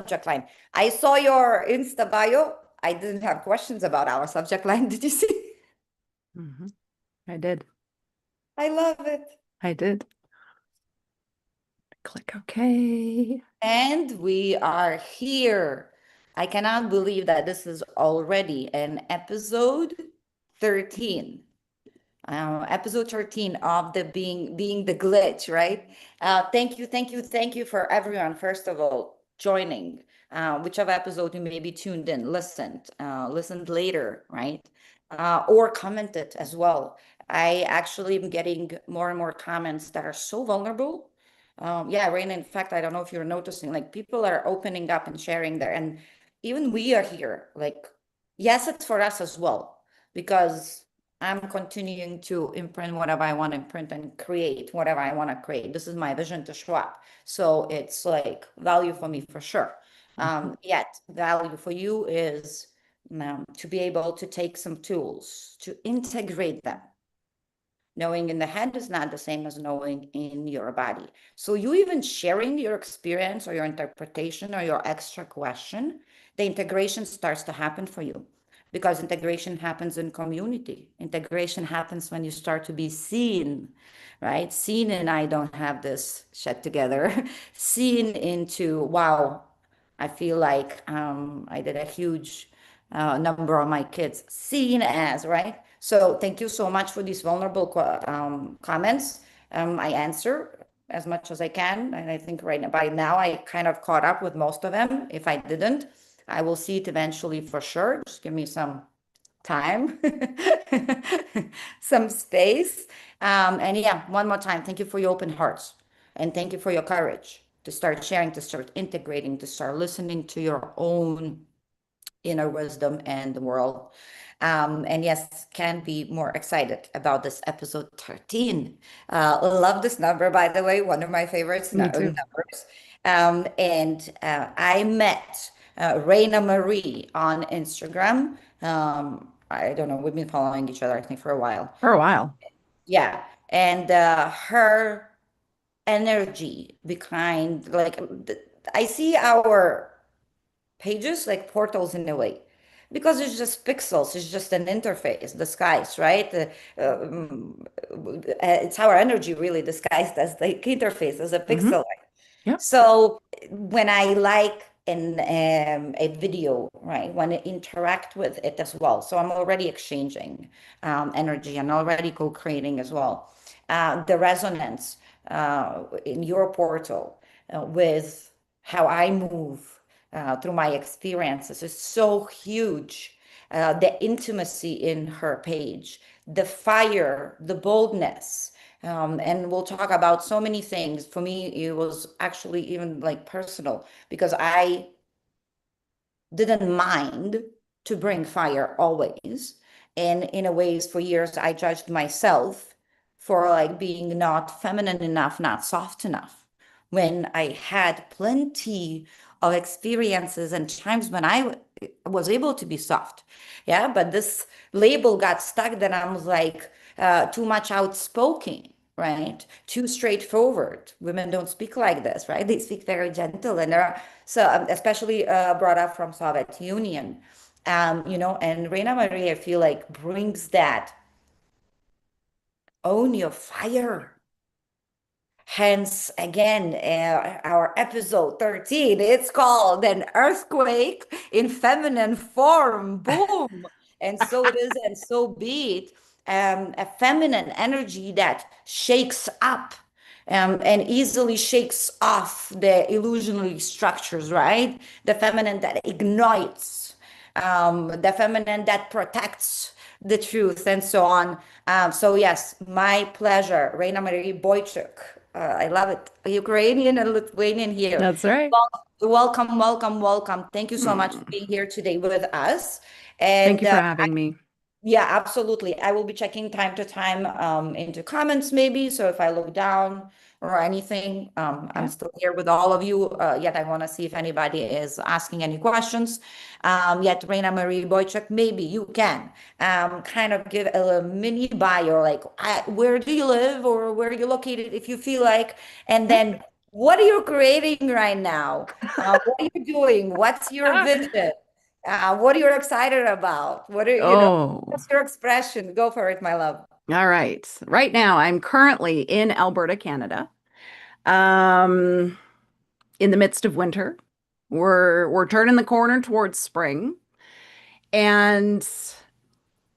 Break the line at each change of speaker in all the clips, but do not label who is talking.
subject line. I saw your Insta bio. I didn't have questions about our subject line. Did you see?
I did.
I love it.
I did. Click OK.
And we are here. I cannot believe that this is already an episode 13. Episode 13 of the being the glitch, right? Thank you for everyone, first of all, joining. Whichever episode you may be tuned in, listened later, right? Or commented as well. I actually am getting more and more comments that are so vulnerable. Yeah, Raina, in fact, I don't know if you're noticing, like people are opening up and sharing there, and even we are here. Like, yes, it's for us as well, because I'm continuing to imprint whatever I want to imprint and create whatever I want to create. This is my vision to show up. So it's like value for me for sure. Yet value for you is to be able to take some tools to integrate them. Knowing in the head is not the same as knowing in your body. So you even sharing your experience or your interpretation or your extra question, the integration starts to happen for you, because integration happens in community. Integration happens when you start to be seen, right? Seen in, I don't have this shit together. Seen into, wow, I feel like I did a huge number on my kids. Seen as, right? So thank you so much for these vulnerable comments. I answer as much as I can. And I think right now, by now, I kind of caught up with most of them. If I didn't, I will see it eventually for sure. Just give me some time, some space. And yeah, one more time, thank you for your open hearts. And thank you for your courage to start sharing, to start integrating, to start listening to your own inner wisdom and the world. And yes, can be more excited about this episode 13. Love this number, by the way, one of my favorites
Me too.
numbers. And I met Rayna Marie on Instagram. I don't know, we've been following each other, I think, for a while.
For a while.
Yeah. And her energy behind, like, I see our pages like portals in a way, because it's just pixels, it's just an interface disguised, right? It's our energy really disguised as the interface, as a pixel.
Yep.
So when I like a video, right, when I interact with it as well, so I'm already exchanging energy and already co-creating as well. The resonance in your portal with how I move through my experiences is so huge. The intimacy in her page, the fire, the boldness. And we'll talk about so many things. For me, it was actually even like personal, because I didn't mind to bring fire always. And in a ways, for years, I judged myself for like being not feminine enough, not soft enough, when I had plenty of experiences and times when I was able to be soft. Yeah, but this label got stuck that I was like too much outspoken, right? Too straightforward. Women don't speak like this, right? They speak very gentle, and so especially brought up from Soviet Union, and Rayna Marie, I feel like brings that own your fire. Hence, again, our episode 13, it's called An Earthquake in Feminine Form. Boom. And so it is, and so be it. A feminine energy that shakes up and easily shakes off the illusionary structures, right? The feminine that ignites, the feminine that protects the truth, and so on. So yes, my pleasure. Rayna Marie Boychuk. I love it. Ukrainian and Lithuanian here.
That's right.
Welcome, welcome, welcome. Thank you so much for being here today with us.
Thank
And
you for having me.
yeah, absolutely. I will be checking time to time into comments maybe. So if I look down or anything, I'm still here with all of you. Yet I want to see if anybody is asking any questions. Yet Rayna Marie Boychuk, maybe you can kind of give a mini bio, like where do you live or where are you located if you feel like, and then What are you creating right now? What are you doing? What's your vision? What are you excited about? What are,
Oh,
what's your expression? Go for it, my love.
all right. Right now, I'm currently in Alberta, Canada, um, in the midst of winter. We're turning the corner towards spring, and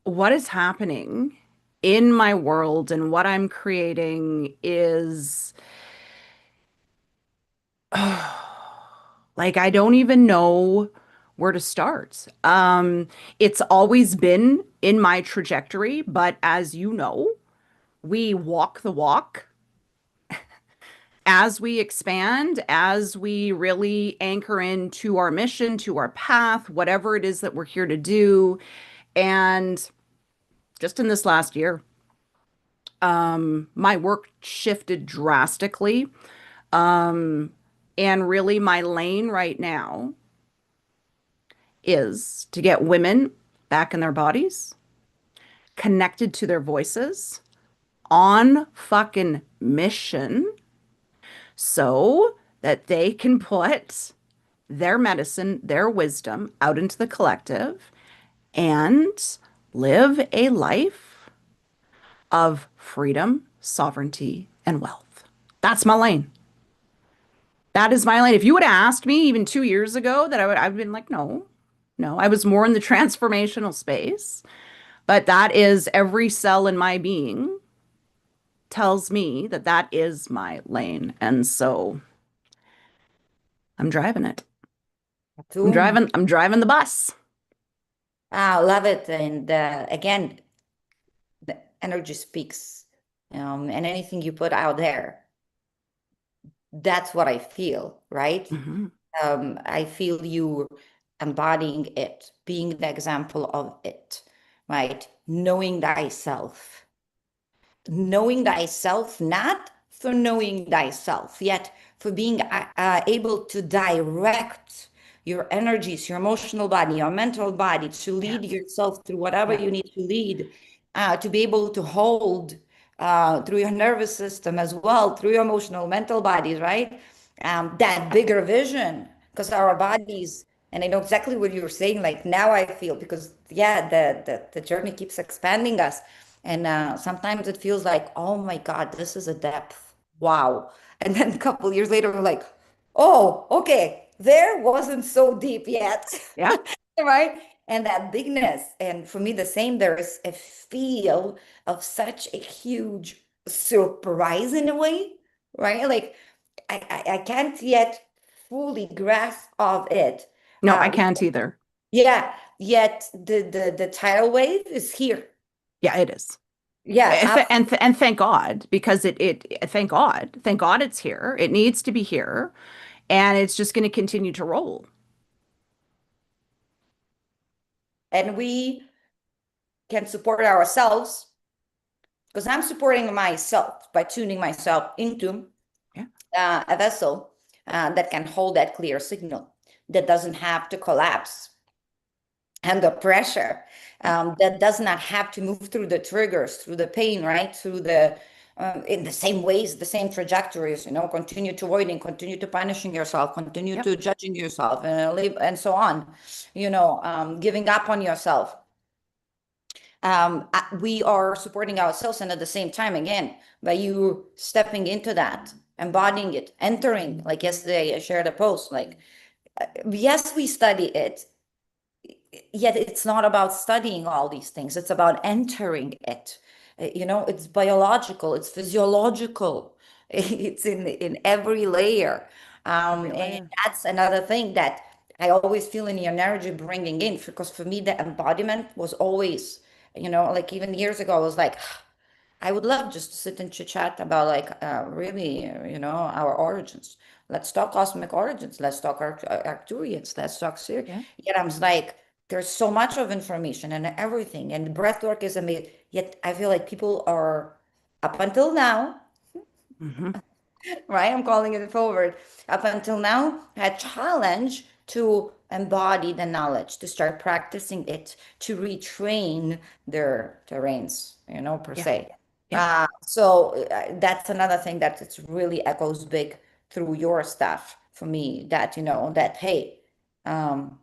what is happening in my world and what I'm creating is like I don't even know where to start. It's always been in my trajectory, but as you know, we walk the walk as we expand, as we really anchor into our mission, to our path, whatever it is that we're here to do. And just in this last year, my work shifted drastically. Um, and really, my lane right now is to get women back in their bodies, connected to their voices, on fucking mission so that they can put their medicine, their wisdom out into the collective and live a life of freedom, sovereignty, and wealth. That's my lane. That is my lane. If you would have asked me even 2 years ago that I've been like, no, no, I was more in the transformational space. But that is every cell in my being tells me that that is my lane. And so I'm driving it.
Boom.
I'm driving the bus.
Love it. And again, the energy speaks. And anything you put out there, that's what I feel, right?
Hmm.
I feel you embodying it, being the example of it, right? Knowing thyself, not for knowing thyself, yet for being able to direct your energies, your emotional body, your mental body, to lead
Yes.
yourself through whatever
Yeah.
you need to lead, to be able to hold through your nervous system as well, through your emotional, mental bodies, right? That bigger vision, because our bodies, and I know exactly what you're saying. Like now I feel because yeah, the journey keeps expanding us, and sometimes it feels like, oh my God, this is a depth. Wow. And then a couple years later, we're like, oh, okay, there wasn't so deep yet.
Yeah.
Right? And that bigness. And for me, the same, there is a feel of such a huge surprise in a way, right? Like I can't yet fully grasp of it.
No, I
Uh,
can't either.
yeah, yet the tidal wave is here.
Yeah, it is.
Yeah,
And thank God because thank God it's here. It needs to be here, and it's just going to continue to roll.
and we can support ourselves because I'm supporting myself by tuning myself into
Yeah.
a vessel that can hold that clear signal that doesn't have to collapse under pressure,
Yeah.
that does not have to move through the triggers, through the pain, right? Through the in the same ways, the same trajectories, continue to avoiding, continue to punishing yourself, continue
Yep.
to judging yourself, and so on, giving up on yourself. We are supporting ourselves, and at the same time, again, by you stepping into that, embodying it, entering, like yesterday I shared a post, like, yes, we study it, yet it's not about studying all these things. It's about entering it. It's biological, it's physiological, it's in every layer.
Every
And
layer.
that's another thing that I always feel in the energy bringing in, because for me, the embodiment was always, like even years ago, I was like, I would love just to sit and chit chat about like really, our origins. Let's talk cosmic origins. Let's talk Arcturians. Let's talk Sirius.
Yeah.
Yet I'm like, there's so much of information and everything, and breathwork is amazing. Yet I feel like people are up until now,
Hmm.
right? I'm calling it forward. Up until now, had challenge to embody the knowledge, to start practicing it, to retrain their terrains, per
Yeah.
se.
Yeah.
So that's another thing that it's really echoes big. through your stuff for me that, that, hey, um,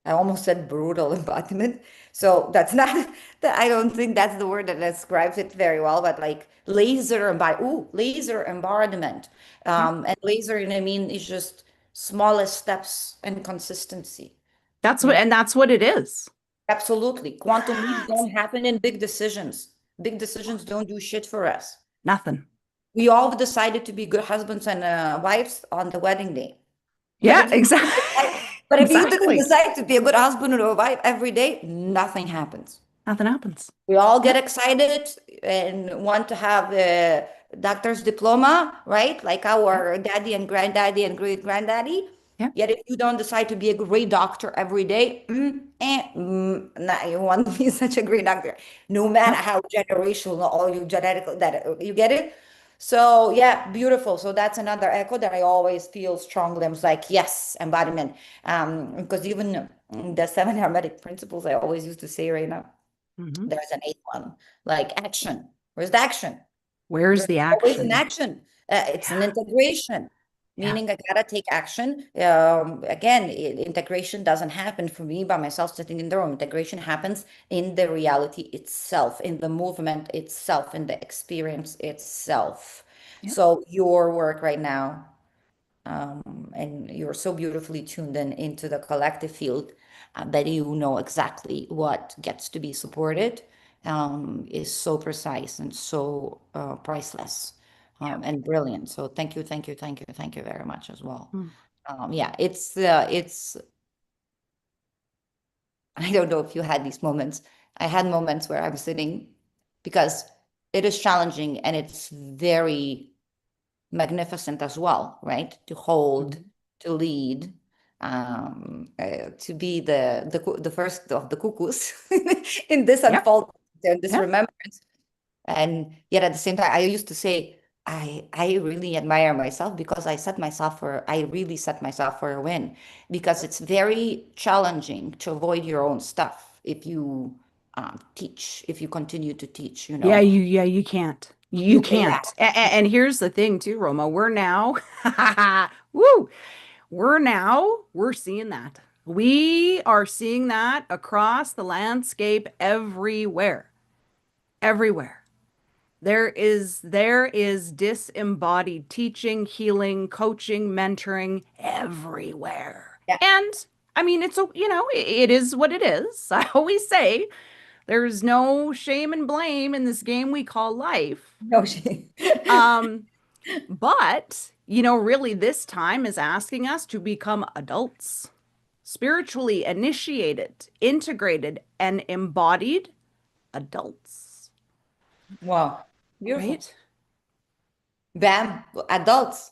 I almost said brutal embodiment. So that's not that, I don't think that's the word that describes it very well, but like laser embodiment.
Yeah.
And laser, I mean, is just smallest steps and consistency.
That's
You
what,
know,
and that's what it is.
absolutely. Quantum leaps
That's
don't happen in big decisions. Big decisions don't do shit for us.
nothing.
We all decided to be good husbands and wives on the wedding day. But
Yeah,
if you didn't
exactly.
decide, but if you didn't
Exactly.
decide to be a good husband or a wife every day, nothing happens.
Nothing happens.
We all
Yeah.
get excited and want to have a doctor's diploma, right? Like
Yeah.
our daddy and granddaddy and great granddaddy.
Yeah.
Yet if you don't decide to be a great doctor every day, nah, you want to be such a great doctor, no matter
Yep.
how generational all you genetical that you get it. So yeah, beautiful. So that's another echo that I always feel strongly. I'm like, yes, embodiment. Because even the seven hermetic principles, I always used to say right now.
Hmm.
There's an eighth one, like action. Where's the action?
Where's
There's
the
always an
action?
action. It's an
Yeah.
integration,
Yeah.
meaning I gotta take action. Again, integration doesn't happen for me by myself sitting in the room. Integration happens in the reality itself, in the movement itself, in the experience itself.
Yep.
So your work right now, and you're so beautifully tuned in into the collective field that you know exactly what gets to be supported, is so precise and so priceless,
Yeah.
and brilliant. So thank you, thank you, thank you, thank you very much as well.
Mm.
Yeah, it's I don't know if you had these moments. I had moments where I'm sitting because it is challenging and it's very magnificent as well, right? To hold,
Mhm.
to lead, to be the first of the cuckoos in this
Yep.
unfold, in this
Yep.
remembrance. And yet at the same time, I used to say, I really admire myself because I really set myself for a win because it's very challenging to avoid your own stuff if you teach, if you continue to teach,
Yeah, you can't. You
you can, yeah.
can't. And here's the thing too, Roma. We're now, woo, we're seeing that. We are seeing that across the landscape everywhere. Everywhere. There is disembodied teaching, healing, coaching, mentoring everywhere.
Yeah.
And I mean, it is what it is. I always say there's no shame and blame in this game we call life.
No, she.
Um, but, really this time is asking us to become adults, spiritually initiated, integrated, and embodied adults,
Wow, beautiful.
right?
Bam, adults.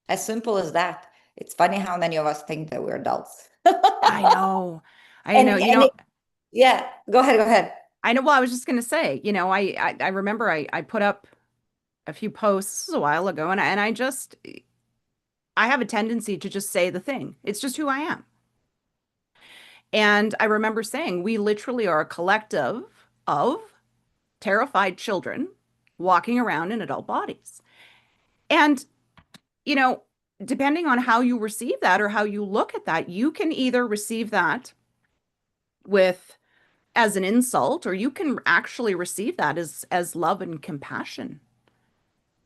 As simple as that. It's funny how many of us think that we're adults.
I know. I know.
And yeah, go ahead, go ahead.
I know. Well, I was just going to say, I remember I put up a few posts a while ago and I have a tendency to just say the thing. It's just who I am. And I remember saying, we literally are a collective of terrified children walking around in adult bodies. And, you know, depending on how you receive that or how you look at that, you can either receive that with as an insult, or you can actually receive that as love and compassion,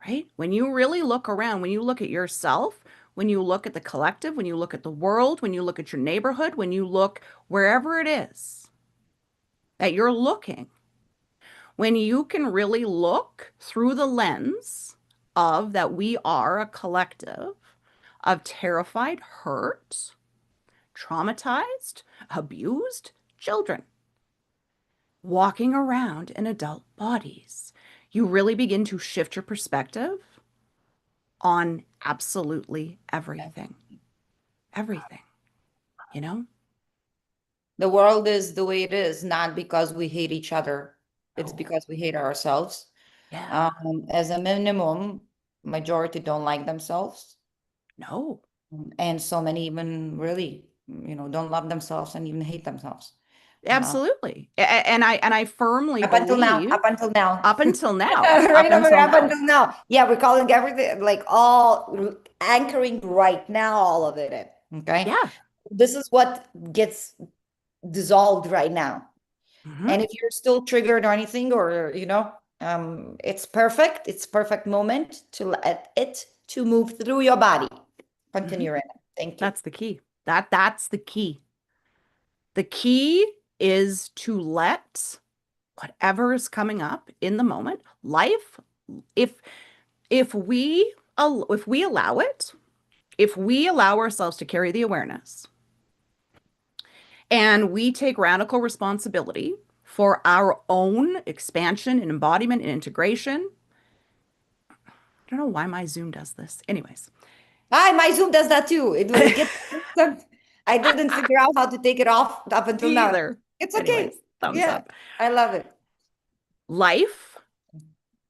right? When you really look around, when you look at yourself, when you look at the collective, when you look at the world, when you look at your neighborhood, when you look wherever it is that you're looking, when you can really look through the lens of that we are a collective of terrified, hurt, traumatized, abused children walking around in adult bodies, you really begin to shift your perspective on absolutely everything. Everything, you know?
The world is the way it is, not because we hate each other. It's
No.
because we hate ourselves.
Yeah.
As a minimum, majority don't like themselves.
No.
And so many even really, don't love themselves and even hate themselves. you know,
Absolutely. And I firmly
up until now,
believe
up until now.
up until now, up
Rayna Marie,
until
up
now.
until now. Yeah, we're calling everything like all anchoring right now, all of it in. Okay.
Yeah.
This is what gets dissolved right now.
Hmm.
And if you're still triggered or anything, or it's perfect. It's perfect moment to let it to move through your body.
Hmm.
Continue, Rayna. Thank you.
That's the key. That's the key. The key is to let whatever is coming up in the moment, life, if if we allow it, if we allow ourselves to carry the awareness and we take radical responsibility for our own expansion and embodiment and integration. I don't know why my Zoom does this. Anyways,
Hi, my Zoom does that too. It gets. I didn't figure out how to take it off up until
me
now.
either.
It's okay.
Anyways, thumbs
Yeah,
up.
I love it.
Life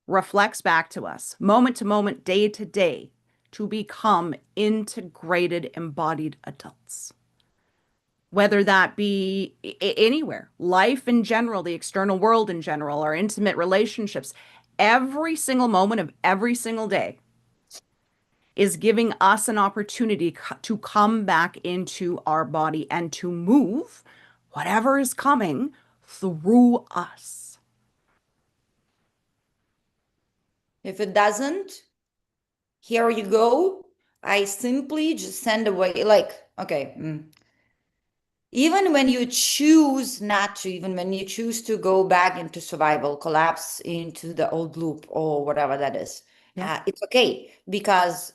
reflects back to us, moment to moment, day to day, to become integrated, embodied adults. Whether that be anywhere, life in general, the external world in general, our intimate relationships, every single moment of every single day is giving us an opportunity to come back into our body and to move whatever is coming through us.
If it doesn't, here you go. I simply just send away, like, okay, even when you choose not to, even when you choose to go back into survival, collapse into the old loop or whatever that is,
Yeah.
it's okay because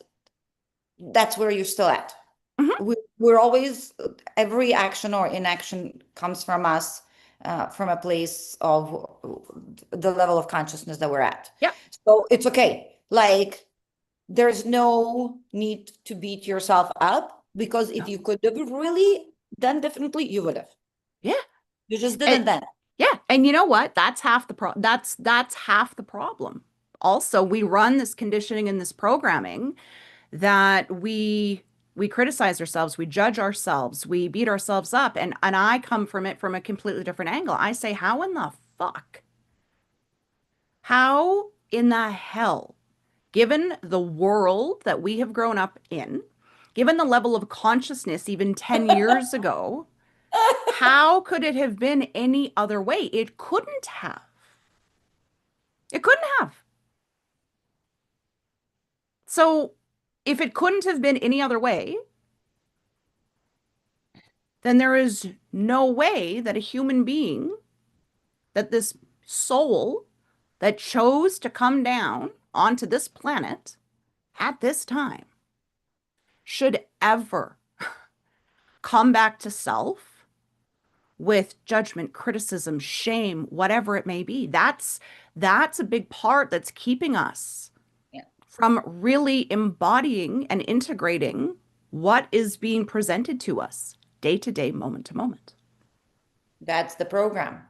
that's where you're still at.
Hmm.
We're always, every action or inaction comes from us, from a place of the level of consciousness that we're at.
Yeah.
So it's okay. Like, there's no need to beat yourself up because if
No.
you could have really done differently, you would have.
Yeah.
You just
And,
didn't then.
yeah. And you know what? That's half the that's half the problem. Also, we run this conditioning and this programming that we criticize ourselves, we judge ourselves, we beat ourselves up, and I come from it from a completely different angle. I say, how in the fuck? How in the hell, given the world that we have grown up in, given the level of consciousness even 10 years ago, how could it have been any other way? It couldn't have. It couldn't have. So, if it couldn't have been any other way, then there is no way that a human being, that this soul that chose to come down onto this planet at this time should ever come back to self with judgment, criticism, shame, whatever it may be. That's a big part that's keeping us
Yeah,
from really embodying and integrating what is being presented to us day to day, moment to moment.
that's the program.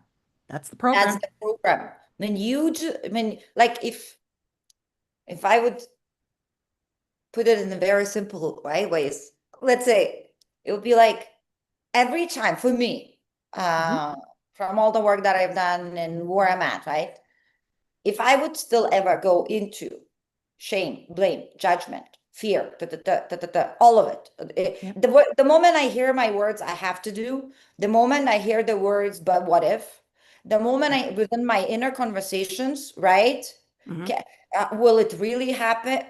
That's the
That's
program.
the program. When you just, I mean, like if I would put it in a very simple ways, let's say it would be like every time for me,
Mhm.
uh, from all the work that I've done and where I'm at, right? If I would still ever go into shame, blame, judgment, fear, all of it.
Yep.
The moment I hear my words, I have to do, the moment I hear the words, but what if, the moment
Yep.
I, within my inner conversations, right?
Mhm.
Okay, will it really happen?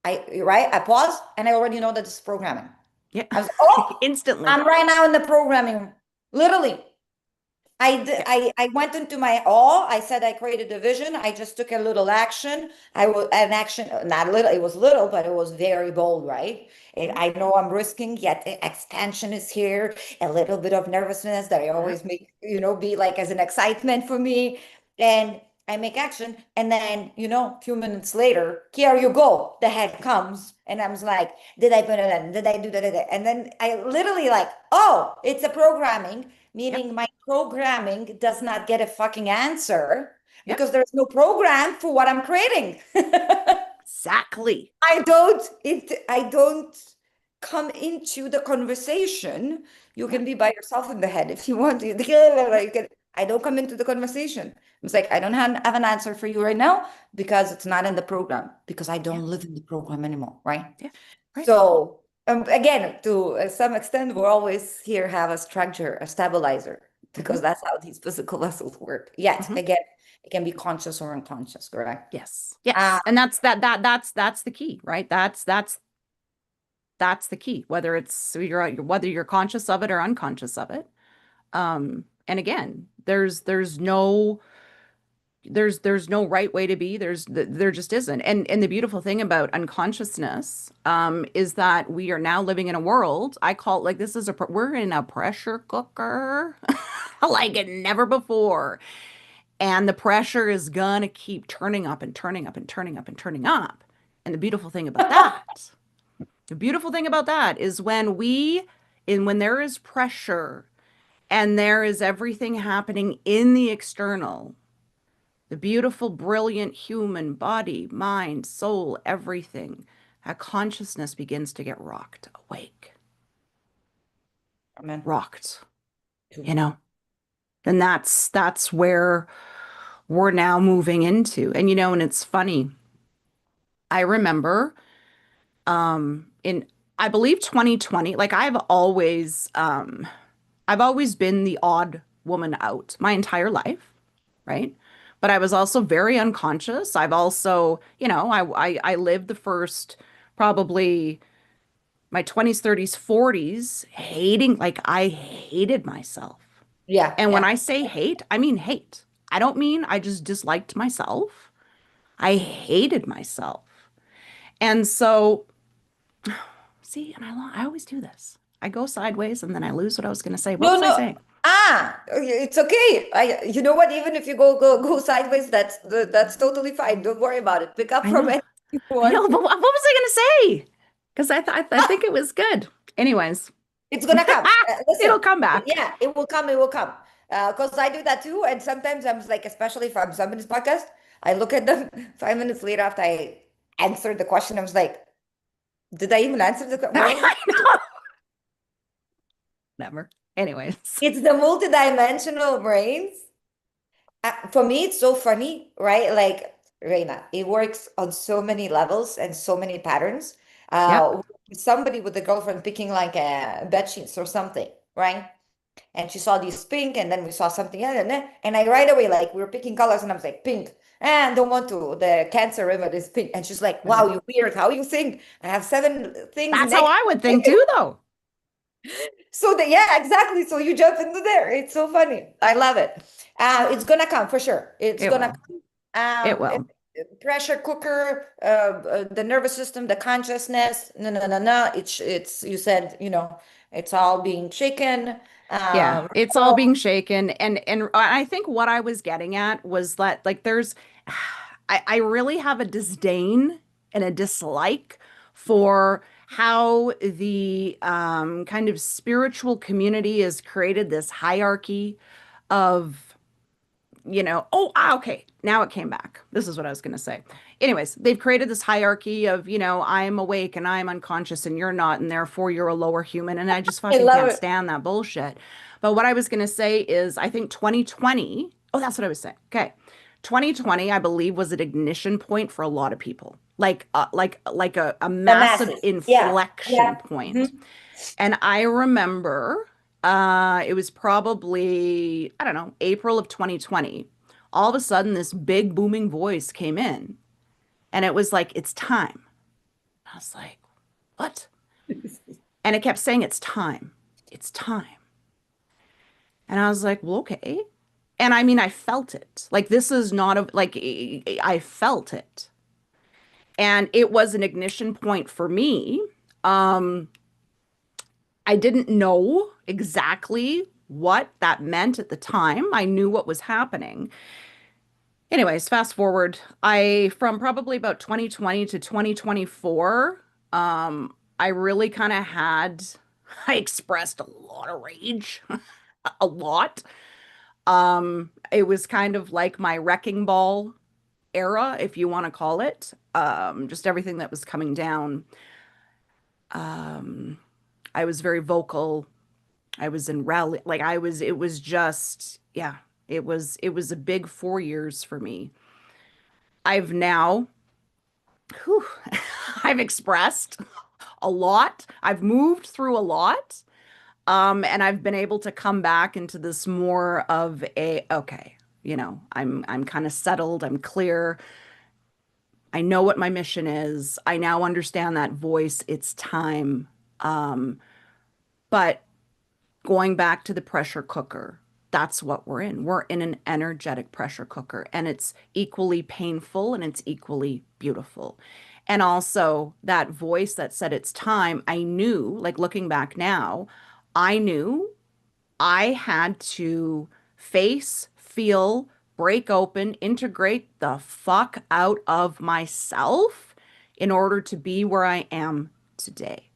Right? I pause and I already know that it's programming.
Yeah.
I was, oh,
Instantly.
I'm right now in the programming, literally.
Yeah.
I went into my awe. I said I created a vision. I just took a little action. I was an action, not little, it was little, but it was very bold, right?
Yeah.
I know I'm risking, yet the expansion is here, a little bit of nervousness that I
Yeah.
always make, be like as an excitement for me. And I make action. And then, a few minutes later, here you go. The head comes. And I'm like, did I put it in? Did I do that? And then I literally like, oh, it's a programming,
Yeah.
meaning my programming does not get a fucking answer
Yeah.
because there's no program for what I'm creating.
Exactly.
I don't come into the conversation. You
Yeah.
can be by yourself in the head if you want to. I don't come into the conversation. It's like, I don't have an answer for you right now because it's not in the program, because I
Yeah.
don't live in the program anymore, right?
Yeah. Right.
So again, to some extent, we're always here have a structure, a stabilizer,
Hmm.
because that's how these physical vessels work. Yet
Hmm.
again, it can be conscious or unconscious, correct?
Yes.
Uh,
Yes. And that's the key, right? That's the key, whether it's whether you're conscious of it or unconscious of it. And again, there's no right way to be. There just isn't. And the beautiful thing about unconsciousness is that we are now living in a world. I call it like this is we're in a pressure cooker like never before. And the pressure is gonna keep turning up and turning up and turning up and turning up. And the beautiful thing about that is when there is pressure and there is everything happening in the external, the beautiful, brilliant human body, mind, soul, everything, that consciousness begins to get rocked, awake,
Amen.
rocked, you know? And that's where we're now moving into. And it's funny. I remember in I believe 2020, like I've always been the odd woman out my entire life, right? But I was also very unconscious. I've also, I lived the first probably my 20s, 30s, 40s hating, like I hated myself.
Yeah,
And when
yeah.
I say hate, I mean hate. I don't mean I just disliked myself. I hated myself. And so, see, and I always do this. I go sideways and then I lose what I was going to say. What
No,
was I
no.
saying?
It's okay. You know what? Even if you go sideways, that's totally fine. Don't worry about it. Pick up
I
from
know.
it if you
I
want
know,
to.
but what was I going to say? Because I think it was good. Anyways,
It's gonna come.
it'll
Listen,
come back.
yeah, it will come. It will come. Because I do that too, and sometimes I'm like, especially if I'm somebody's podcast, I look at them 5 minutes later after I answered the question. I was like, did I even answer the question? What was
I know. Never. Anyways.
It's the multidimensional brains. For me, it's so funny, right? Like Reina, it works on so many levels and so many patterns.
Yep.
Somebody with a girlfriend picking like a bed sheets or something, right? And she saw these pink, and then we saw something else, and I right away like we were picking colors, and I was like pink, and don't want to. The cancer ribbon is pink, and she's like, "Wow, you weird. How you think? I have seven things
That's how
next."
I would think too, though.
So yeah, exactly. So you jump into there. It's so funny. I love it. It's gonna come for sure. It's
It
gonna
will.
come.
It will.
Pressure cooker, the nervous system, the consciousness. No, no, no, no. It's. You said, it's all being shaken.
Yeah,
Um,
it's all being shaken. And I think what I was getting at was that like there's I really have a disdain and a dislike for how the kind of spiritual community has created this hierarchy of okay, now it came back. This is what I was going to say. Anyways, they've created this hierarchy of, I'm awake and I'm unconscious and you're not, and therefore you're a lower human. And I just
I
fucking
love
can't
it.
stand that bullshit. But what I was going to say is, I think 2020, oh, that's what I was saying. Okay. 2020, I believe, was an ignition point for a lot of people, like a
The
massive
masses. Yeah,
inflection
yeah.
point.
Mhm.
And I remember it was probably, I don't know, April of 2020. All of a sudden, this big booming voice came in, and it was like, it's time. I was like, what? And it kept saying, it's time. It's time. And I was like, well, okay. And I mean, I felt it. Like, this is not a, like, I felt it. And it was an ignition point for me. Um, I didn't know exactly what that meant at the time. I knew what was happening. Anyways, fast forward, I from probably about 2020 to 2024, I really kind of had I expressed a lot of rage, a lot. It was kind of like my wrecking ball era, if you want to call it. Just everything that was coming down. I was very vocal. I was in rally, like it was just, yeah, it was a big 4 years for me. I've now, whew, I've expressed a lot. I've moved through a lot. And I've been able to come back into this more of a, okay, I'm kind of settled, I'm clear. I know what my mission is. I now understand that voice. It's time. But going back to the pressure cooker, that's what we're in. We're in an energetic pressure cooker, and it's equally painful and it's equally beautiful. And also, that voice that said it's time, I knew, like looking back now, I knew I had to face, feel, break open, integrate the fuck out of myself in order to be where I am today.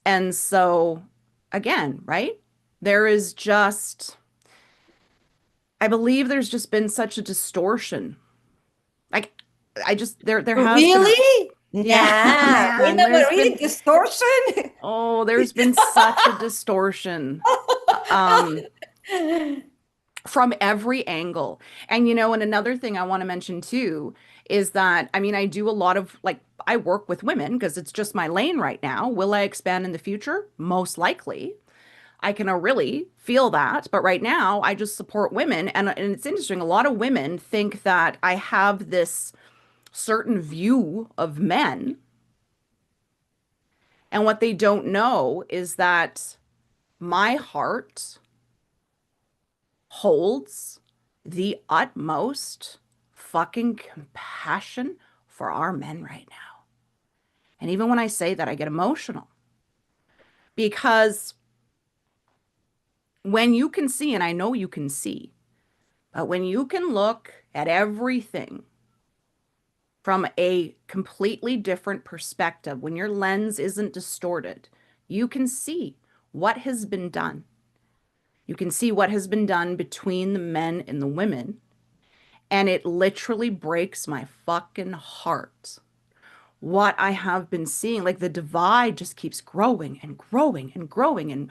And so, again, right? There is just, I believe there's just been such a distortion. Like, there has been a,
Really?
yeah,
Nah,
man,
Rayna
there's
Marie
been,
distortion.
oh, there's been such a distortion. Um, from every angle. And another thing I want to mention too is that, I mean, I do a lot of like, I work with women because it's just my lane right now. Will I expand in the future? Most likely. I can really feel that. But right now, I just support women. And it's interesting. A lot of women think that I have this certain view of men. And what they don't know is that my heart holds the utmost fucking compassion for our men right now. And even when I say that, I get emotional because when you can see, and I know you can see, but when you can look at everything from a completely different perspective, when your lens isn't distorted, you can see what has been done. You can see what has been done between the men and the women. And it literally breaks my fucking heart what I have been seeing. Like the divide just keeps growing and growing and growing.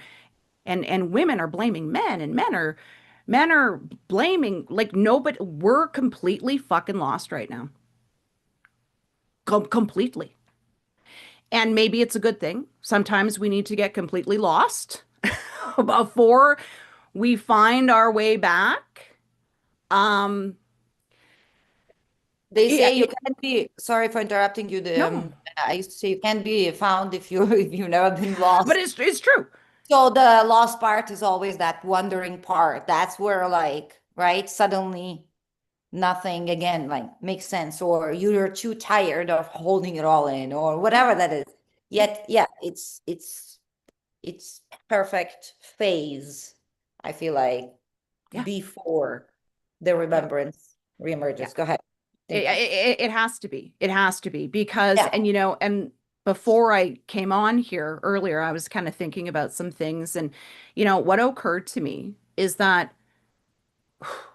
And women are blaming men and men are blaming like nobody. We're completely fucking lost right now. Completely. And maybe it's a good thing. Sometimes we need to get completely lost before we find our way back. Um,
They
yeah,
say you can't be, sorry for interrupting you.
no,
I used to say you can't be found if you if you've never been
but
lost.
it's true.
So the lost part is always that wandering part. That's where like, right, suddenly nothing again like makes sense, or you're too tired of holding it all in, or whatever that is. Yet, yeah, it's perfect phase, I feel like,
Yeah,
before the
yeah,
remembrance
yeah.
reemerges. Go ahead.
It,
Thank you.
it has to be. It has to be because,
Yeah.
and before I came on here earlier, I was kind of thinking about some things. And, what occurred to me is that,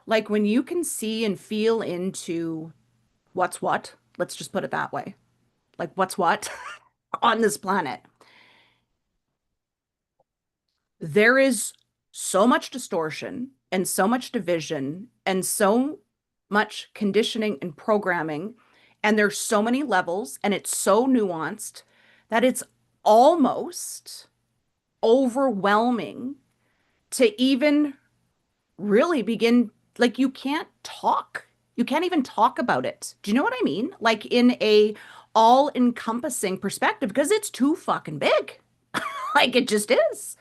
like, when you can see and feel into what's what, let's just put it that way, like, what's what on this planet, there is so much distortion and so much division and so much conditioning and programming. And there's so many levels and it's so nuanced that it's almost overwhelming to even really begin. Like, you can't talk. You can't even talk about it. Do you know what I mean? Like, in a all-encompassing perspective, because it's too fucking big. Like, it just is.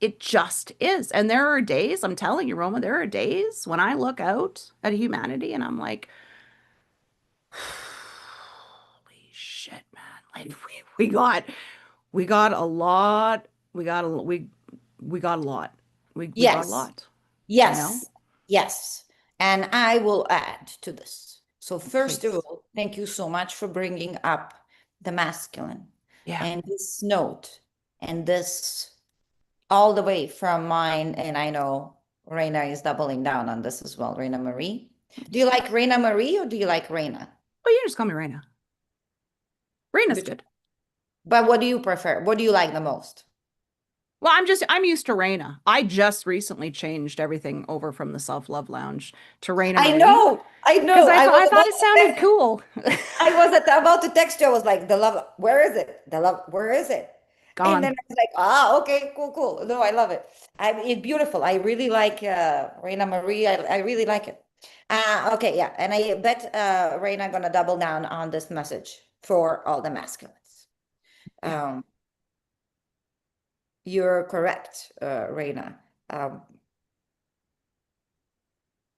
It just is. And there are days, I'm telling you, Roma, there are days when I look out at humanity and I'm like, holy shit, man. Like we got a lot. We got a lot. We got a
Yes.
lot, you know?
Yes. Yes. And I will add to this. So, first of
Please.
all, thank you so much for bringing up the masculine
Yeah.
and this note and this all the way from mine. And I know Raina is doubling down on this as well, Raina Marie. Do you like Raina Marie or do you like Raina?
Oh, you just call me Raina. Raina's
Which
good.
But what do you prefer? What do you like the most?
Well, I'm used to Raina. I just recently changed everything over from the self-love lounge to Rayna
I
Marie
know, I
because
know. I was
I thought
about
it
to
sounded
text,
cool.
I was about to text you. I was like, the love, where is it? The love, where is it? And then
Gone.
I was like, ah, okay, cool, cool. No, I love it. It's beautiful. I really like Rayna Marie. I really like it. Okay, yeah. And I bet Rayna gonna double down on this message for all the masculines.
Yeah.
Um, you're correct, Rayna. Um,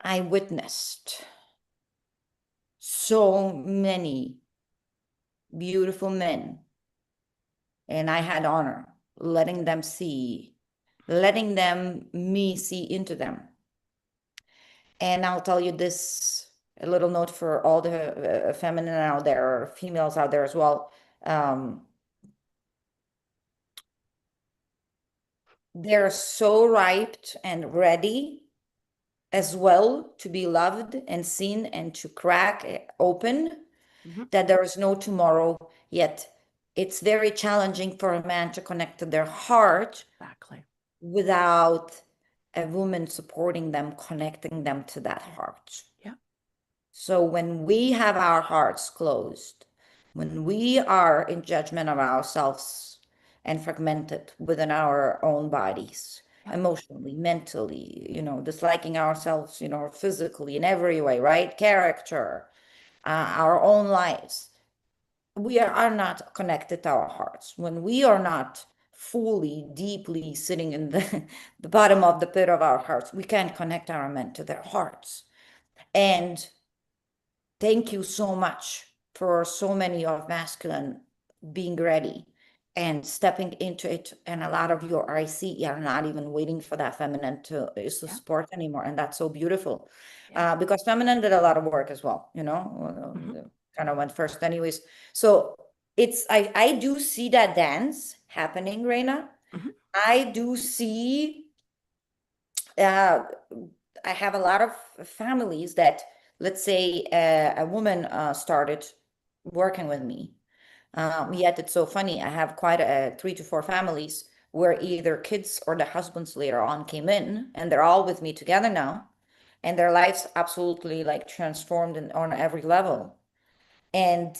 I witnessed so many beautiful men, and I had honor letting them see, letting them me see into them. And I'll tell you this, a little note for all the feminine out there, or females out there as well. Um, they're so ripe and ready as well to be loved and seen and to crack open
Mhm.
that there is no tomorrow yet. It's very challenging for a man to connect to their heart
Exactly.
without a woman supporting them, connecting them to that heart.
Yeah.
So when we have our hearts closed, when we are in judgment of ourselves and fragmented within our own bodies,
Yeah.
emotionally, mentally, disliking ourselves, physically in every way, right? Character, our own lives, we are not connected to our hearts. When we are not fully, deeply sitting in the bottom of the pit of our hearts, we can't connect our men to their hearts. And thank you so much for so many of masculine being ready and stepping into it. And a lot of you are, I see, are not even waiting for that feminine to
Yeah.
support anymore. And that's so beautiful.
Yeah.
Because feminine did a lot of work as well,
Hmm.
kind of went first anyways. So I do see that dance happening, Reina.
Hmm.
I do see uh, I have a lot of families that, let's say, a woman started working with me. Yet it's so funny. I have quite a 3 to 4 families where either kids or the husbands later on came in, and they're all with me together now, and their lives absolutely like transformed on every level. And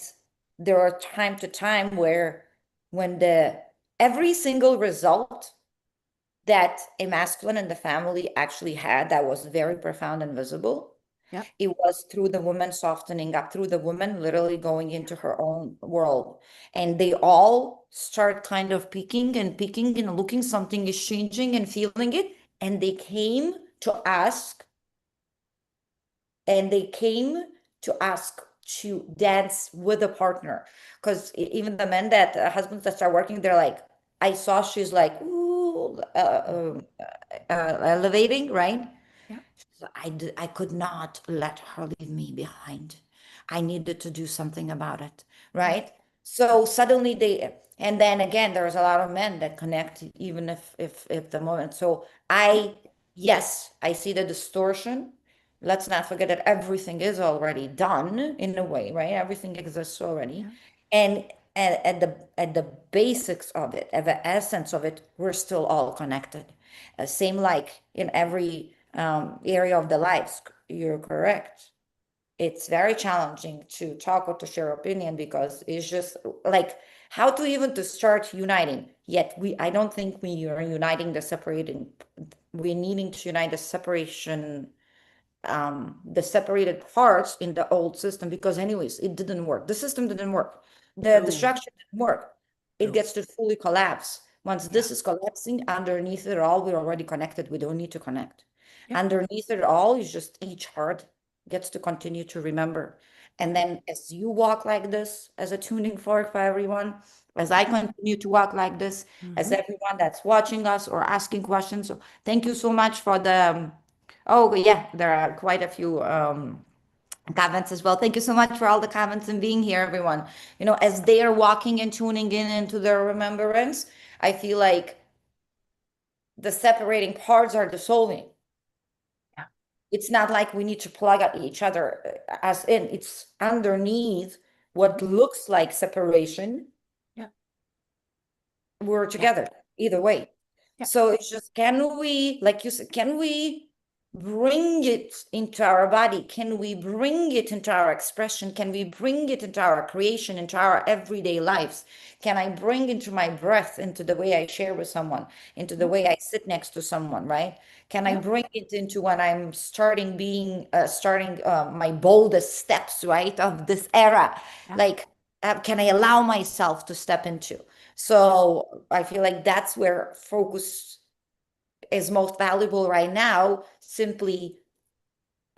there are time to time where when the every single result that a masculine in the family actually had that was very profound and visible.
Yeah.
It was through the woman softening up, through the woman literally going into her own world. And they all start kind of peeking and looking, something is changing and feeling it. And they came to ask, and they came to ask to dance with a partner. Because even the men that, husbands that start working, they're like, I saw she's like, ooh, elevating, right?
Yeah.
So I could not let her leave me behind. I needed to do something about it,
Yeah.
right? So suddenly and then again, there's a lot of men that connect, even if the moment. So
Yeah.
yes, I see the distortion. Let's not forget that everything is already done in a way, right? Everything exists already.
Yeah.
And at the basics of it, at the essence of it, we're still all connected. Same like in every area of the lives. You're correct. It's very challenging to talk or to share opinion because it's just like how to even to start uniting. Yet I don't think we are uniting the separating. We're needing to unite the separated parts in the old system because anyways it didn't work, the system didn't work, the
No.
structure didn't work. It
No.
gets to fully collapse. Once
Yeah.
this is collapsing, underneath it all we're already connected, we don't need to connect.
Yeah.
Underneath it all is just each heart gets to continue to remember.
Yeah.
And then as you walk like this as a tuning fork for everyone, as I
Yeah.
continue to walk like this, as
Hmm.
everyone that's watching us or asking questions, so thank you so much for the oh, yeah, there are quite a few comments as well. Thank you so much for all the comments and being here, everyone. As they are walking and tuning in into their remembrance, I feel like the separating parts are dissolving.
Yeah.
It's not like we need to plug at each other it's underneath what
Hmm.
looks like separation.
Yeah.
we're
Yeah.
together either way.
Yeah.
So it's just, can we, like you said, can we bring it into our body? Can we bring it into our expression? Can we bring it into our creation, into our everyday lives? Can I bring into my breath, into the way I share with someone, into the
Yeah.
way I sit next to someone, right? Can I
Yeah.
bring it into when I'm starting my boldest steps, right, of this era?
Yeah.
Like, can I allow myself to step into? So I feel like that's where focus is most valuable right now. Simply,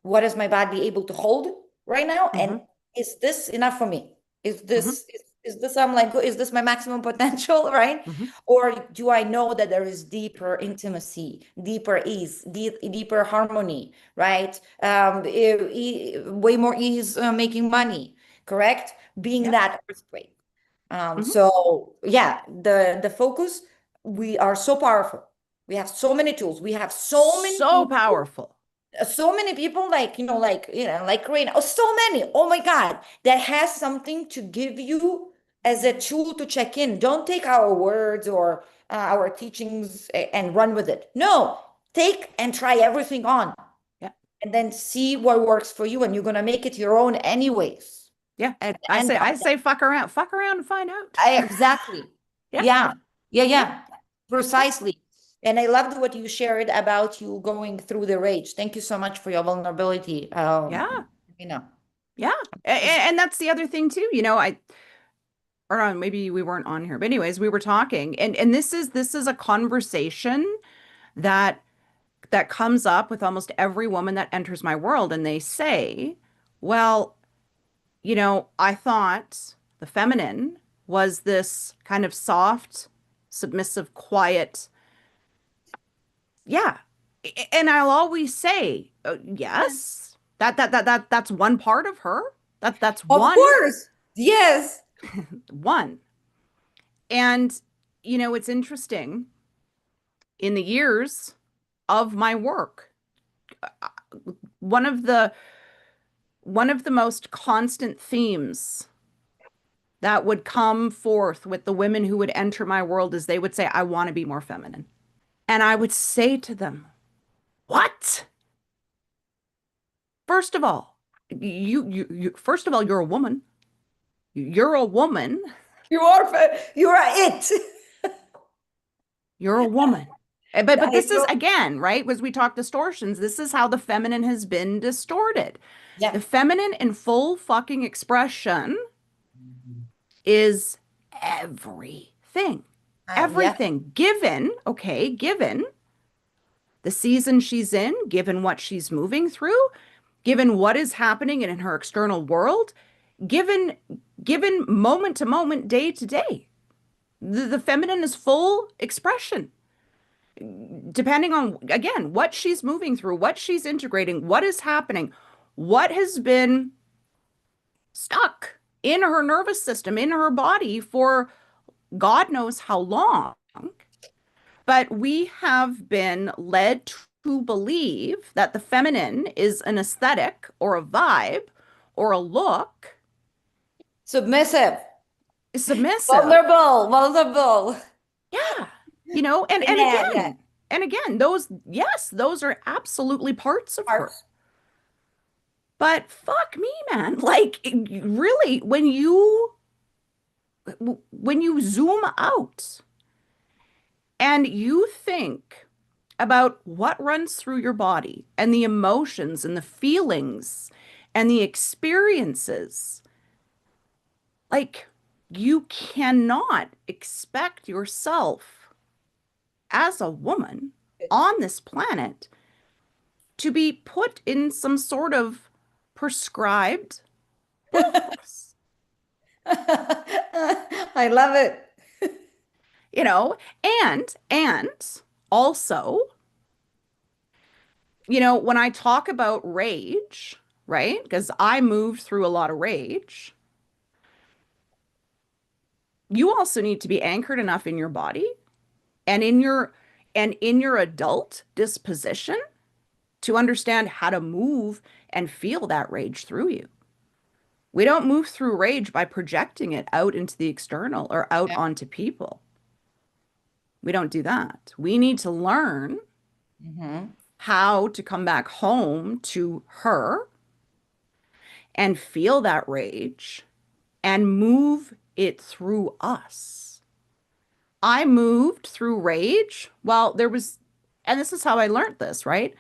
what is my body able to hold right now?
Mm-hmm.
And is this enough for me? Is
Mm-hmm.
this is this I'm like, is this my maximum potential, right?
Mm-hmm.
Or do I know that there is deeper intimacy, deeper ease, deeper harmony, right? Way more ease making money, correct? Being
Yeah.
that earthquake.
Mm-hmm.
So yeah, the focus, we are so powerful. We have so many tools. We have so many
So
people,
powerful.
like, like Raina. Oh, so many. Oh my God, that has something to give you as a tool to check in. Don't take our words or our teachings and run with it. No, take and try everything on,
Yeah.
and then see what works for you, and you're gonna make it your own anyways.
Yeah.
At the
I
end
say
of
I
the
say fuck around and find out.
Exactly.
Yeah.
Yeah. Yeah,
Yeah.
yeah.
Yeah.
Precisely. And I loved what you shared about you going through the rage. Thank you so much for your vulnerability.
Yeah.
You know,
Yeah. And that's the other thing too. I or maybe we weren't on here, but anyways, we were talking, and this is a conversation that comes up with almost every woman that enters my world, and they say, well, I thought the feminine was this kind of soft, submissive, quiet. Yeah. And I'll always say, yes, that's one part of her. That's
of
one,
course. Yes.
one. And it's interesting in the years of my work, one of the most constant themes that would come forth with the women who would enter my world is they would say, I want to be more feminine. And I would say to them, what? First of all, first of all, you're a woman. You're a woman.
You are it.
You're a woman. But
I
this is,
know.
again, right? As we talk distortions, this is how the feminine has been distorted.
Yeah.
The feminine in full fucking expression is everything.
Yeah.
Everything. Given the season she's in, given what she's moving through, given what is happening in her external world, given moment to moment, day to day. The feminine is full expression, depending on, again, what she's moving through, what she's integrating, what is happening, what has been stuck in her nervous system, in her body for God knows how long. But we have been led to believe that the feminine is an aesthetic or a vibe or a look,
Submissive.
submissive.
Vulnerable. Vulnerable.
Yeah. And
Yeah. Yeah.
again, those, yes, those are absolutely parts of her.
Parts.
But fuck me, man. Like, really, when you zoom out and you think about what runs through your body and the emotions and the feelings and the experiences, like, you cannot expect yourself as a woman on this planet to be put in some sort of prescribed box,
I love it.
you know, and also, when I talk about rage, right? Because I moved through a lot of rage, you also need to be anchored enough in your body and in your adult disposition to understand how to move and feel that rage through you. We don't move through rage by projecting it out into the external or out
Yeah.
onto people. We don't do that. We need to learn
Mm-hmm.
how to come back home to her and feel that rage and move it through us. I moved through rage. Well, there was, and this is how I learned this, right?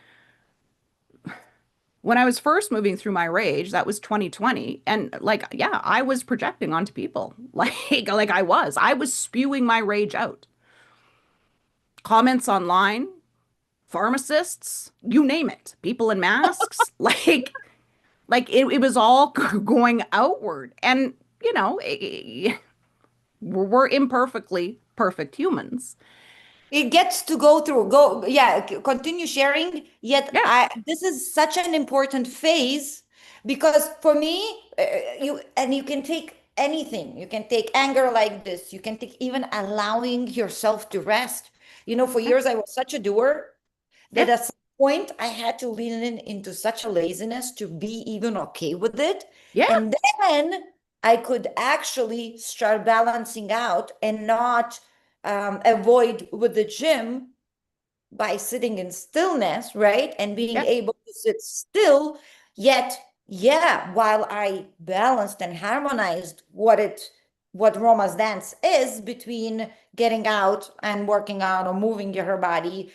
When I was first moving through my rage, that was 2020. And like, yeah, I was projecting onto people. Like I was spewing my rage out. Comments online, pharmacists, you name it, people in masks, like it was all going outward. And, we're imperfectly perfect humans.
It gets to go through, go, yeah, continue sharing. Yet
Yeah.
this is such an important phase because for me, you can take anything. You can take anger like this. You can take even allowing yourself to rest. For
Yeah.
years I was such a doer
Yeah.
that at some point I had to lean into such a laziness to be even okay with it.
Yeah.
And then I could actually start balancing out and not avoid with the gym by sitting in stillness, right? And being
Yeah.
able to sit still, yet, yeah, while I balanced and harmonized what Roma's dance is between getting out and working out or moving her body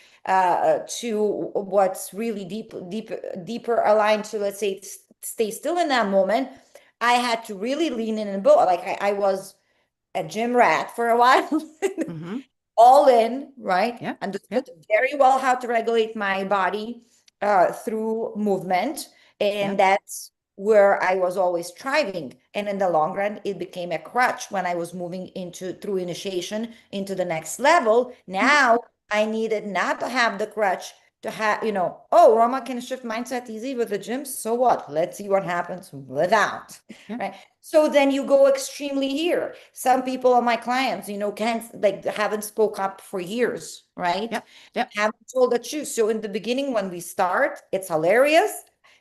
to what's really deeper aligned to, let's say, stay still in that moment. I had to really lean in and both. Like I was a gym rat for a while.
Mm-hmm.
All in, right?
Yeah. Yeah.
Understood very well how to regulate my body through movement.
Yeah.
And that's where I was always striving. And in the long run, it became a crutch when I was moving into through initiation into the next level.
Mm-hmm.
Now I needed not to have the crutch to have, oh, Roma can shift mindset easy with the gym. So what? Let's see what happens without,
Yeah.
right? So then you go extremely here. Some people are my clients, can't like haven't spoke up for years, right?
Yeah. Yeah.
Haven't told the truth. So in the beginning, when we start, it's hilarious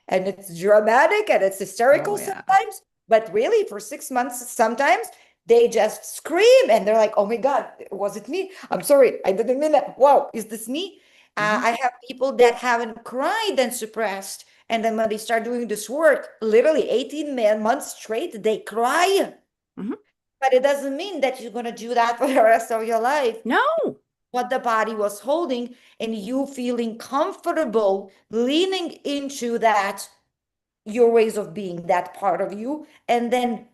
and it's dramatic and it's hysterical
Oh yeah.
sometimes. But really, for 6 months, sometimes they just scream and they're like, "Oh my God, was it me? I'm sorry, I didn't mean that. Wow, is this me?"
Mm-hmm.
I have people that haven't cried and suppressed, and then when they start doing this work, literally 18 months straight, they cry.
Mm-hmm.
But it doesn't mean that you're going to do that for the rest of your life.
No.
What the body was holding, and you feeling comfortable leaning into that, your ways of being, that part of you, and then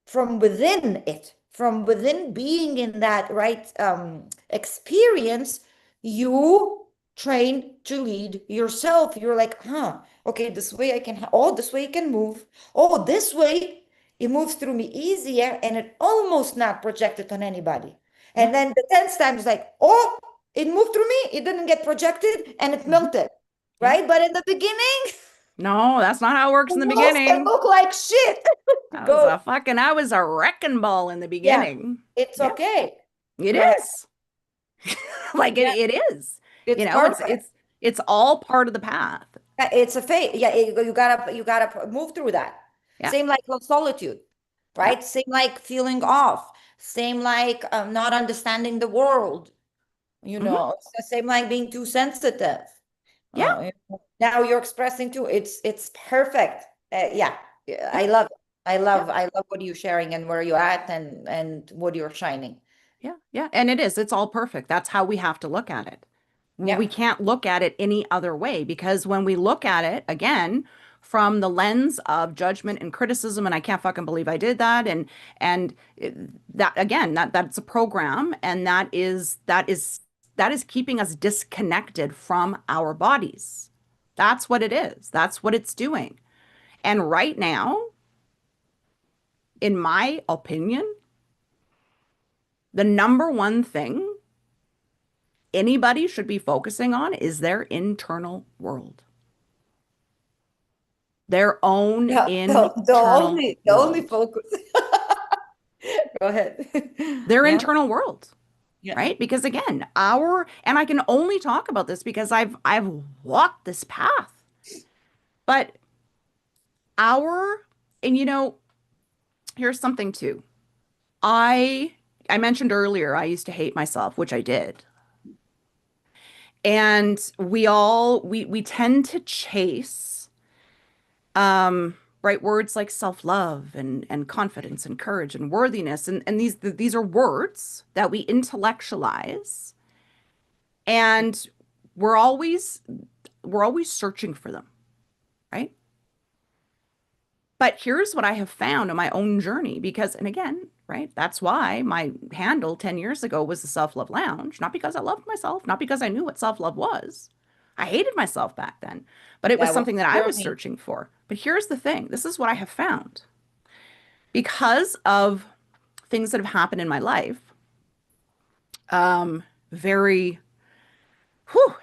from within it, from within being in that right experience, you train to lead yourself. You're like, okay, this way I can oh, this way I can move, oh, this way it moves through me easier and it almost not projected on anybody.
Yeah.
And then the 10th time is like, oh, it moved through me, it didn't get projected and it
Mm-hmm.
melted,
Yeah.
right? But in the beginning,
No, that's not how it works in the
most can
beginning.
look like shit. Go,
I was a wrecking ball in the
yeah,
beginning.
it's
Yeah,
okay.
it
Go ahead.
is. Like
Yeah,
it is.
it's
It's
perfect.
it's all part of the path.
It's a phase. Yeah, you gotta move through that.
Yeah.
Same like with solitude,
Yeah.
right? Same like feeling off. Same like not understanding the world.
Hmm.
It's the same like being too sensitive.
Yeah.
Now you're expressing too. It's perfect. Yeah, yeah,
Yeah.
I love it. I
Yeah.
love I love what you're sharing and where you're at and what you're shining.
Yeah. Yeah. And it is. It's all perfect. That's how we have to look at it. We
Yeah.
can't look at it any other way because when we look at it again from the lens of judgment and criticism, and I can't fucking believe I did that, that again, that's a program, and that is keeping us disconnected from our bodies. That's what it is. That's what it's doing. And right now, in my opinion, the number one thing anybody should be focusing on is their internal world, their own
Yeah, the
internal
only
world,
focus. Go ahead.
their
Yeah,
internal world,
yeah.
right? Because again, and I can only talk about this because I've walked this path, but our, and here's something too. I I mentioned earlier I used to hate myself, which I did. And we tend to chase right words like self-love and confidence and courage and worthiness, and these are words that we intellectualize, and we're always we're always searching for them, right? But here's what I have found on my own journey, because, and again, right, that's why my handle 10 years ago was the Self-Love Lounge, not because I loved myself, not because I knew what self-love was. I hated myself back then, but it was
That was
something that I was
journey.
searching for. But here's the thing, this is what I have found. Because of things that have happened in my life, very,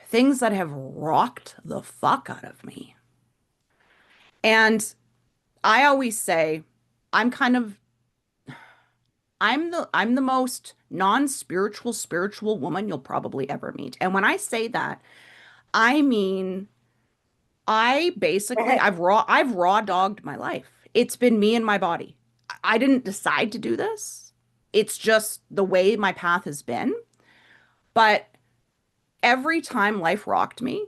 things that have rocked the fuck out of me. And I always say, I'm kind of I'm the most non-spiritual spiritual woman you'll probably ever meet. And when I say that, I mean I basically I've raw dogged my life. It's been me and my body. I didn't decide to do this. It's just the way my path has been. But every time life rocked me,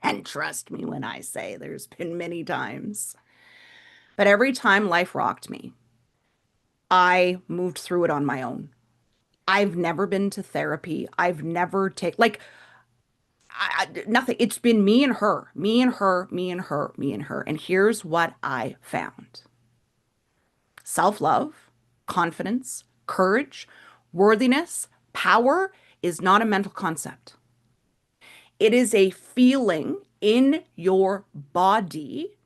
and trust me when I say there's been many times, but every time life rocked me, I moved through it on my own. I've never been to therapy. I've never taken like nothing. It's been me and her, me and her, me and her, me and her. And here's what I found: self-love, confidence, courage, worthiness, power is not a mental concept. It is a feeling in your body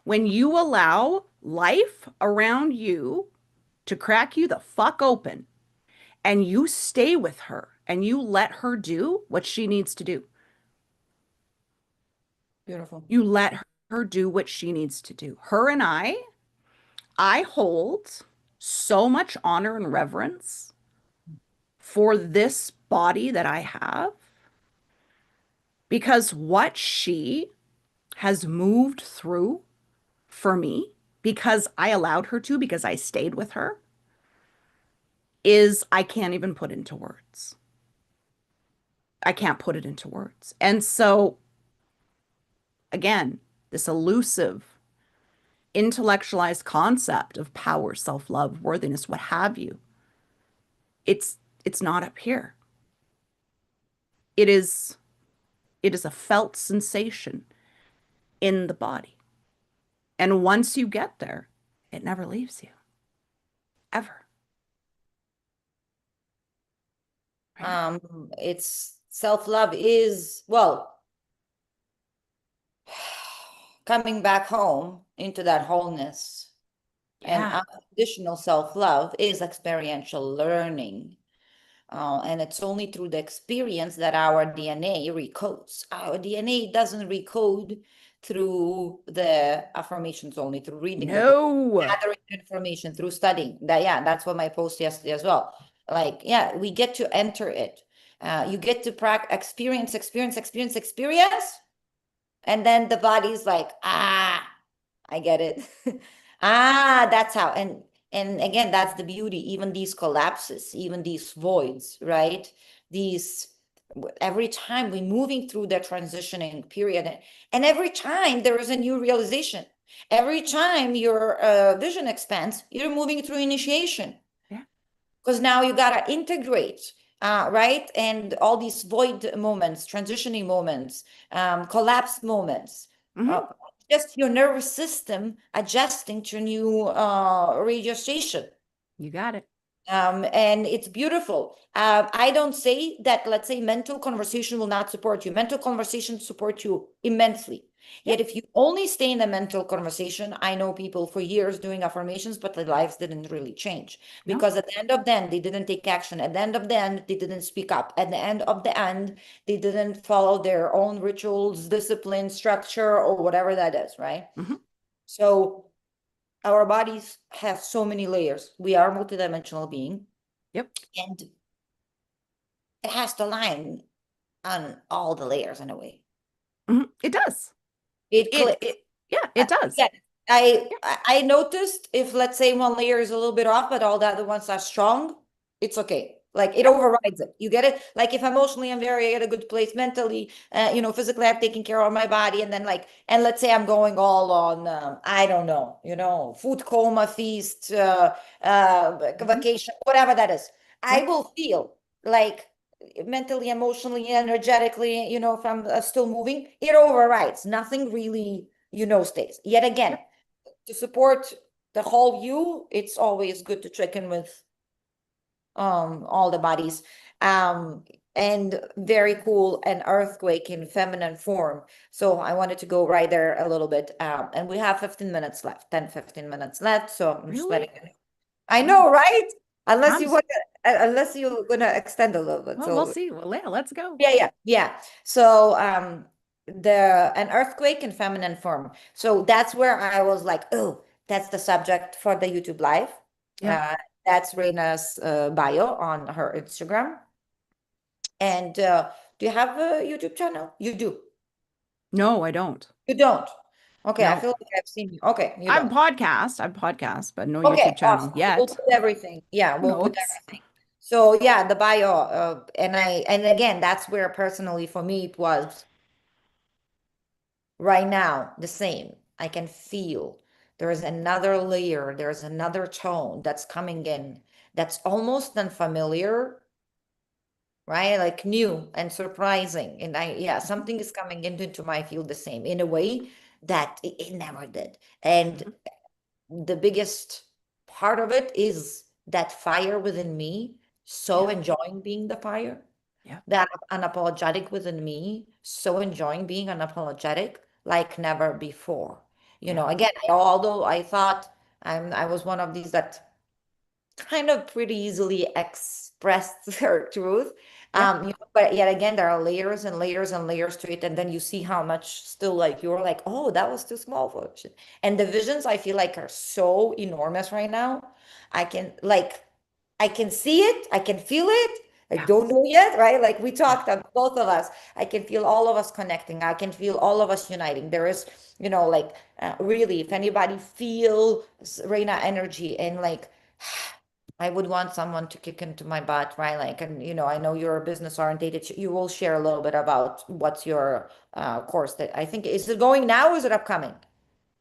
when you allow life around you to crack you the fuck open, and you stay with her and you let her do what she needs to do.
Beautiful.
You let her do what she needs to do. Her and I hold so much honor and reverence for this body that I have, because what she has moved through for me, because I allowed her to, because I stayed with her, is I can't even put into words. I can't put it into words. And so, again, this elusive, intellectualized concept of power, self-love, worthiness, what have you, it's not up here. It is it is a felt sensation in the body. And once you get there, it never leaves you, ever. Right?
It's self-love is, well, coming back home into that wholeness, and
Yeah.
unconditional self-love is experiential learning. And it's only through the experience that our DNA recodes. Our DNA doesn't recode through the affirmations only, through reading the book,
No.
gathering information, through studying. That, yeah, that's what my post yesterday as well. Like, yeah, we get to enter it. You get to experience, and then the body's like, ah, I get it. Ah, that's how. And again, that's the beauty. Even these collapses, even these voids, right? These every time we're moving through the transitioning period, and every time there is a new realization. Every time your vision expands, you're moving through initiation,
Yeah.
because now you gotta integrate, right? And all these void moments, transitioning moments, collapse moments, uh,
Hmm.
just your nervous system adjusting to a new radio station.
You got it.
And it's beautiful. I don't say that, let's say, mental conversation will not support you. Mental conversation support you immensely.
Yeah.
Yet if you only stay in a mental conversation, I know people for years doing affirmations, but their lives didn't really change,
No.
because at the end of the end, they didn't take action. At the end of the end, they didn't speak up. At the end of the end, they didn't follow their own rituals, discipline, structure, or whatever that is, right?
Hmm.
So our bodies have so many layers. We are multidimensional being,
Yep.
and it has to align on all the layers in a way.
Hmm. It does.
It clicks.
Yeah, it does.
Yeah, I
Yeah.
I noticed if, let's say, one layer is a little bit off, but all the other ones are strong, it's okay. Like it overrides it. You get it? Like if emotionally I'm very at a good place, mentally, physically I've taken care of my body, and then like, and let's say I'm going all on, I don't know, food coma, feast,
Mhm.
vacation, whatever that is. I
Yeah.
will feel like mentally, emotionally, energetically, if I'm still moving, it overrides. Nothing really, stays. Yet again,
Yep.
to support the whole you, it's always good to check in with all the bodies. um and very cool, an earthquake in feminine form. So I wanted to go right there a little bit, and we have 15 minutes left, 10-15 minutes left, so I'm just
Really?
letting you know. I
Oh,
know, right? unless
I'm
you
s-
want unless you're gonna extend a little bit.
well, we'll
So
see. Well, yeah, let's go.
yeah. So the an earthquake in feminine form. So that's where I was like, oh, that's the subject for the YouTube live.
Yeah.
Uh, that's Reina's bio on her Instagram. And do you have a YouTube channel? You do.
No, I don't.
You don't. Okay, I
No.
feel like I've seen you. Okay, you
I have a
don't.
podcast. I have a podcast, but no
Okay,
YouTube channel
awesome. We'll
yet.
put everything. Yeah,
Who
we'll put
knows?
everything. So yeah, the bio, and again, that's where personally for me it was right now the same. I can feel there is another layer, there's another tone that's coming in that's almost unfamiliar, right? Like new and surprising. And yeah,
Mhm.
something is coming into my field the same in a way that it never did. And
Mhm.
the biggest part of it is that fire within me, so
Yeah.
enjoying being the fire,
Yeah.
that unapologetic within me, so enjoying being unapologetic like never before.
Yeah.
Again, although I thought I was one of these that kind of pretty easily expressed their truth.
Yeah.
But yet again, there are layers and layers and layers to it, and then you see how much still like you're like, oh, that was too small for it. And the visions I feel like are so enormous right now. I can see it, I can feel it. I
Yeah.
don't know yet, right? Like we
Yeah.
talked, both of us. I can feel all of us connecting. I can feel all of us uniting. There is, like really, if anybody feels Reina energy and like I would want someone to kick into my butt, right? Like, and I know you're a business oriented. You will share a little bit about what's your course that I think is it going now or is it upcoming?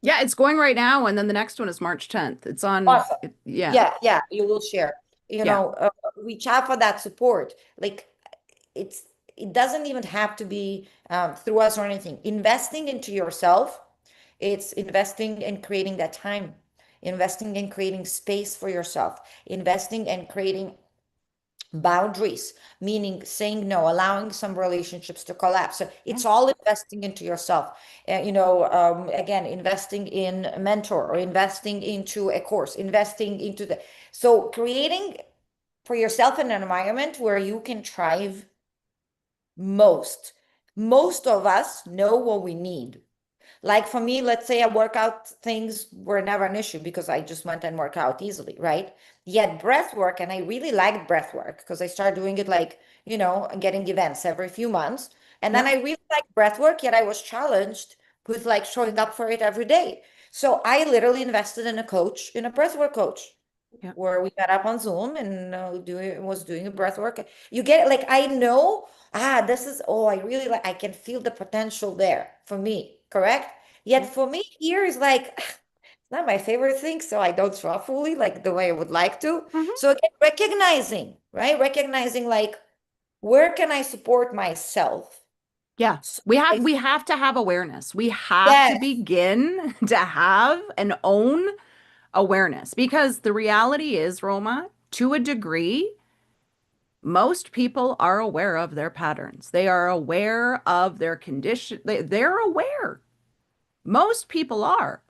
Yeah, it's going right now, and then the next one is March 10th. It's on,
Awesome.
yeah.
Yeah, you will share.
Yeah.
Reach out for that support. Like it's it doesn't even have to be through us or anything. Investing into yourself, it's investing in creating that time, investing in creating space for yourself, investing in creating boundaries, meaning saying no, allowing some relationships to collapse. So
Yeah.
it's all investing into yourself. Again, investing in a mentor or investing into a course, investing into so creating for yourself an environment where you can thrive most. Most of us know what we need. Like for me, let's say I workout things were never an issue because I just went and work out easily, right? Yet breath work, and I really liked breath work because I started doing it like, getting events every few months. And then
Yeah.
I really liked breath work, yet I was challenged with like showing up for it every day. So I literally invested in a coach, in a breath work coach,
Yeah.
where we met up on Zoom and was doing a breath work. You get like I know, this is I really like I can feel the potential there for me, correct? Yet
Yeah.
for me here is like it's not my favorite thing, so I don't draw fully like the way I would like to.
Mhm.
So again, recognizing, right? Recognizing like where can I support myself?
Yeah.
So
We have to have awareness. We have to
yes,
begin to have and own awareness because the reality is, Roma, to a degree, most people are aware of their patterns. They are aware of their condition. They're aware. Most people are.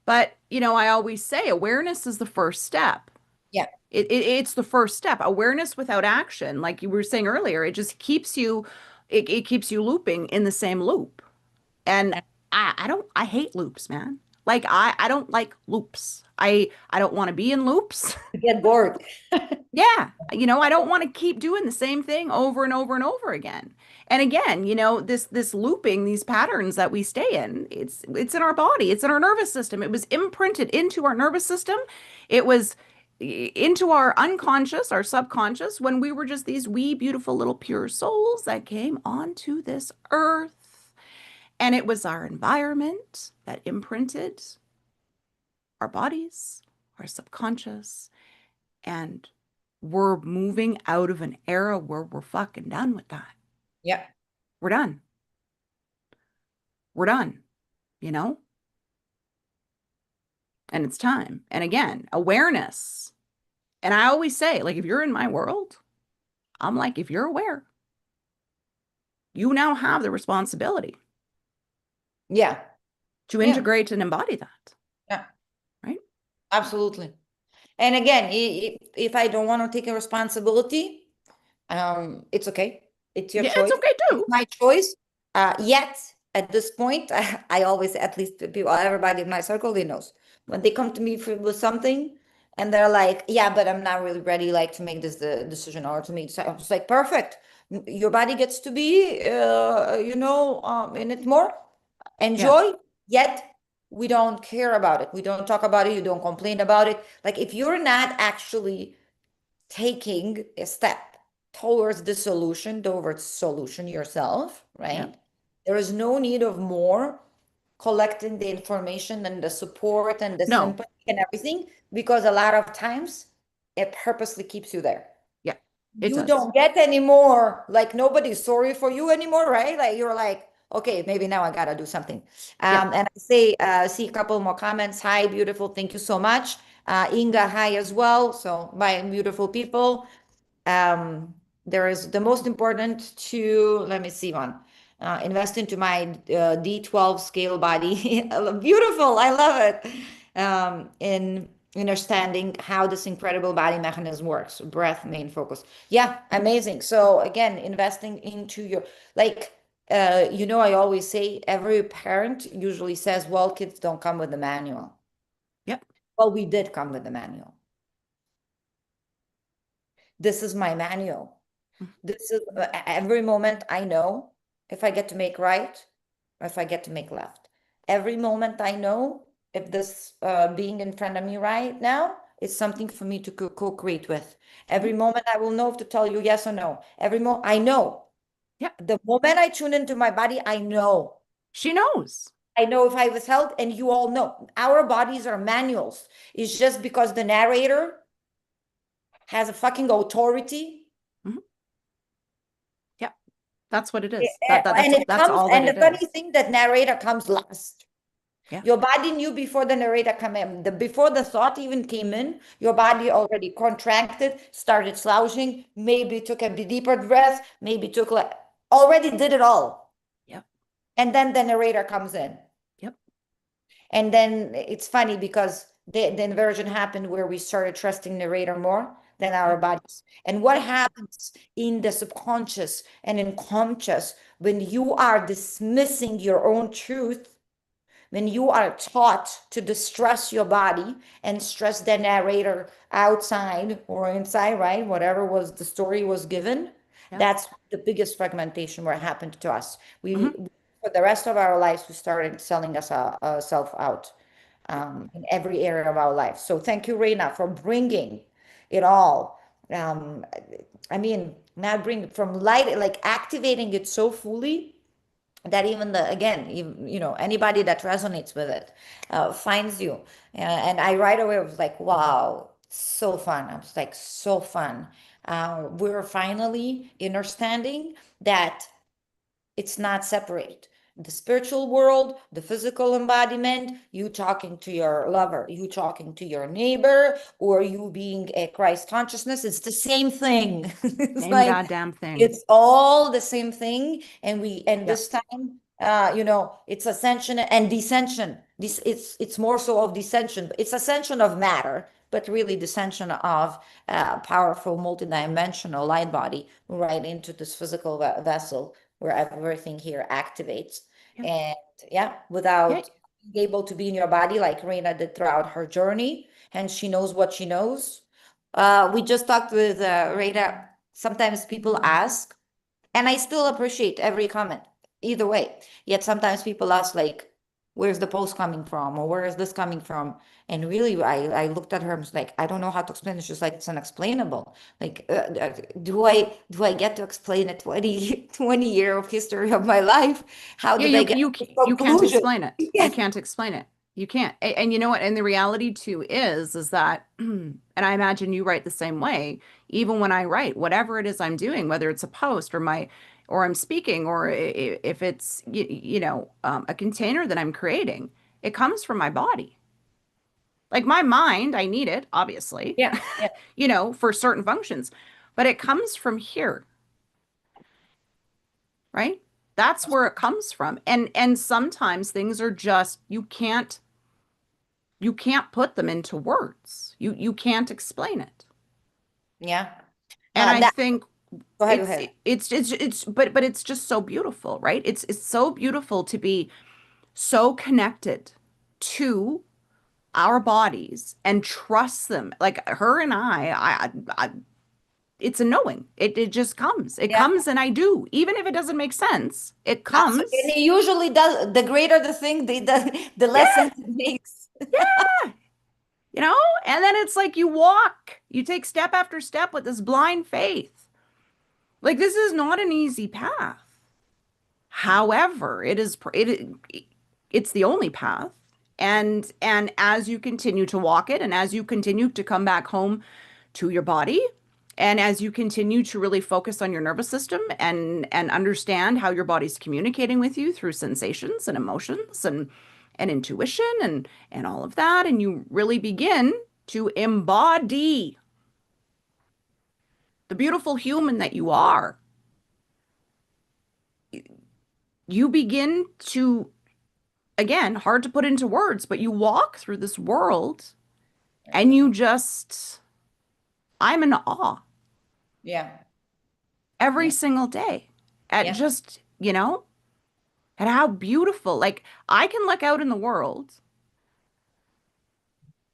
But, I always say awareness is the first step.
yeah,
It's the first step. Awareness without action, like you were saying earlier, it just keeps you, it keeps you looping in the same loop. And I hate loops, man. Like I don't like loops. I don't want to be in loops.
you get bored.
Yeah, I don't want to keep doing the same thing over and over and over again. And again, this looping, these patterns that we stay in, it's in our body, it's in our nervous system. It was imprinted into our nervous system. It was into our unconscious, our subconscious, when we were just these wee, beautiful little pure souls that came onto this earth. And it was our environment that imprinted our bodies, our subconscious, and we're moving out of an era where we're fucking done with that.
Yeah.
We're done. We're done, you know? And it's time. And again, awareness. And I always say, like, if you're in my world, I'm like, if you're aware, you now have the responsibility
Yeah.
to
Yeah.
integrate and embody that,
Yeah.
right?
Absolutely. And again, if I don't want to take a responsibility, it's okay. It's your
Yeah, it's
choice.
okay
It's
too.
my choice. Yet at this point, I always, at least the people, everybody in my circle, they knows when they come to me with something, and they're like, "Yeah, but I'm not really ready, like, to make this the decision or to make." So I was like, "Perfect. Your body gets to be, in it more.
Yeah.
Enjoy." Yet we don't care about it. We don't talk about it. You don't complain about it. Like, if you're not actually taking a step towards the solution, towards solution yourself,
Yeah.
right? There is no need of more collecting the information and the support and the
No.
sympathy and everything, because a lot of times it purposely keeps you there.
Yeah. It
You
does.
don't get any more, like, nobody's sorry for you anymore, right? Like, you're like, okay, maybe now I gotta do something.
Yeah.
And I see a couple more comments. Hi, beautiful. Thank you so much. Inga, hi as well. So, my beautiful people. Um, there is the most important to, let me see one. Invest into my D12 scale body. Beautiful. I love it. In understanding how this incredible body mechanism works, breath, main focus. Yeah, amazing. So again, investing into your, like, I always say every parent usually says, well, kids don't come with the manual.
Yep.
Well, we did come with the manual. This is my manual. This is every moment I know if I get to make right or if I get to make left. Every moment I know if this being in front of me right now is something for me to co-create with.
Mhm.
Every moment I will know if to tell you yes or no. Every moment I know.
Yeah.
The moment I tune into my body, I know.
She knows.
I know if I was held, and you all know. Our bodies are manuals. It's just because the narrator has a fucking authority.
Mhm. Yeah. That's what it is. That's
And it
that's
comes,
all that
and the
it
funny
is.
thing, that narrator comes last.
Yeah.
Your body knew before the narrator came in. Before the thought even came in, your body already contracted, started slouching, maybe took a deeper breath, maybe took, like, already did it all.
Yep.
And then the narrator comes in.
Yep.
And then it's funny because the inversion happened where we started trusting narrator more than our
Yeah.
bodies. And what happens in the subconscious and in conscious when you are dismissing your own truth, when you are taught to distress your body and stress the narrator outside or inside, right? Whatever was the story was given,
Yeah.
that's the biggest fragmentation where happened to us.
Hmm.
For the rest of our lives, we started selling us a self out
Yep.
in every area of our life. So thank you, Reina, for bringing it all. Um, I mean, not bring from light, like activating it so fully that even anybody that resonates with it finds you. And I right away was like, wow, so fun. I was like, so fun. We're finally understanding that it's not separate. The spiritual world, the physical embodiment, you talking to your lover, you talking to your neighbor, or you being a Christ consciousness, it's the same thing. It's
Same
like,
goddamn thing.
it's all the same thing. And
Yeah.
this time, it's ascension and descension. It's more so of descension. It's ascension of matter, but really descension of powerful multidimensional light body right into this physical vessel where everything here activates.
Yeah.
And yeah,
Yeah.
without being able to be in your body like Reina did throughout her journey, and she knows what she knows. We just talked with Reina. Sometimes people ask, and I still appreciate every comment, either way. Yet sometimes people ask, like, where's the post coming from, or where is this coming from? And really, I looked at her and was like, I don't know how to explain it. She's like, it's unexplainable. Like, do I get to explain a 20 year of history of my life? How
Yeah,
did I get to the
you can't
conclusion?
explain it. You
Yeah,
can't explain it. You can't. And you know what? And the reality too is that, and I imagine you write the same way, even when I write, whatever it is I'm doing, whether it's a post or or I'm speaking, or if it's, a container that I'm creating, it comes from my body. Like my mind, I need it, obviously,
yeah, yeah,
for certain functions, but it comes from here, right? That's where it comes from. And sometimes things are just you can't put them into words. You can't explain it.
yeah.
And I
That
think
Go ahead, go ahead.
but it's just so beautiful, right? It's so beautiful to be so connected to our bodies and trust them. Like her and I it's a knowing. It just comes. It
Yeah,
comes and I do. Even if it doesn't make sense, it
absolutely. And
comes.
it usually does. The greater the thing, the less
Yeah,
sense it makes.
yeah. You know? And then it's like you take step after step with this blind faith. Like this is not an easy path. However, it's the only path. And as you continue to walk it and as you continue to come back home to your body and as you continue to really focus on your nervous system and understand how your body's communicating with you through sensations and emotions and intuition and all of that and you really begin to embody the beautiful human that you are, you begin to, again, hard to put into words, but you walk through this world and I'm in awe
Yeah,
every
yeah,
single day at
yeah,
just, at how beautiful. Like I can look out in the world,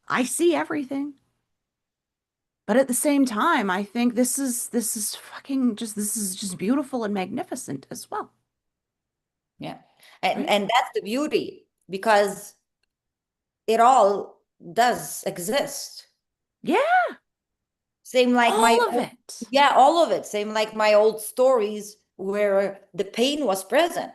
I see everything. But at the same time, I think this is just beautiful and magnificent as well,
yeah.
right?
And that's the beauty because it all does exist.
Yeah,
Same like my
all of
old,
it.
yeah, all of it. Same like my old stories where the pain was present.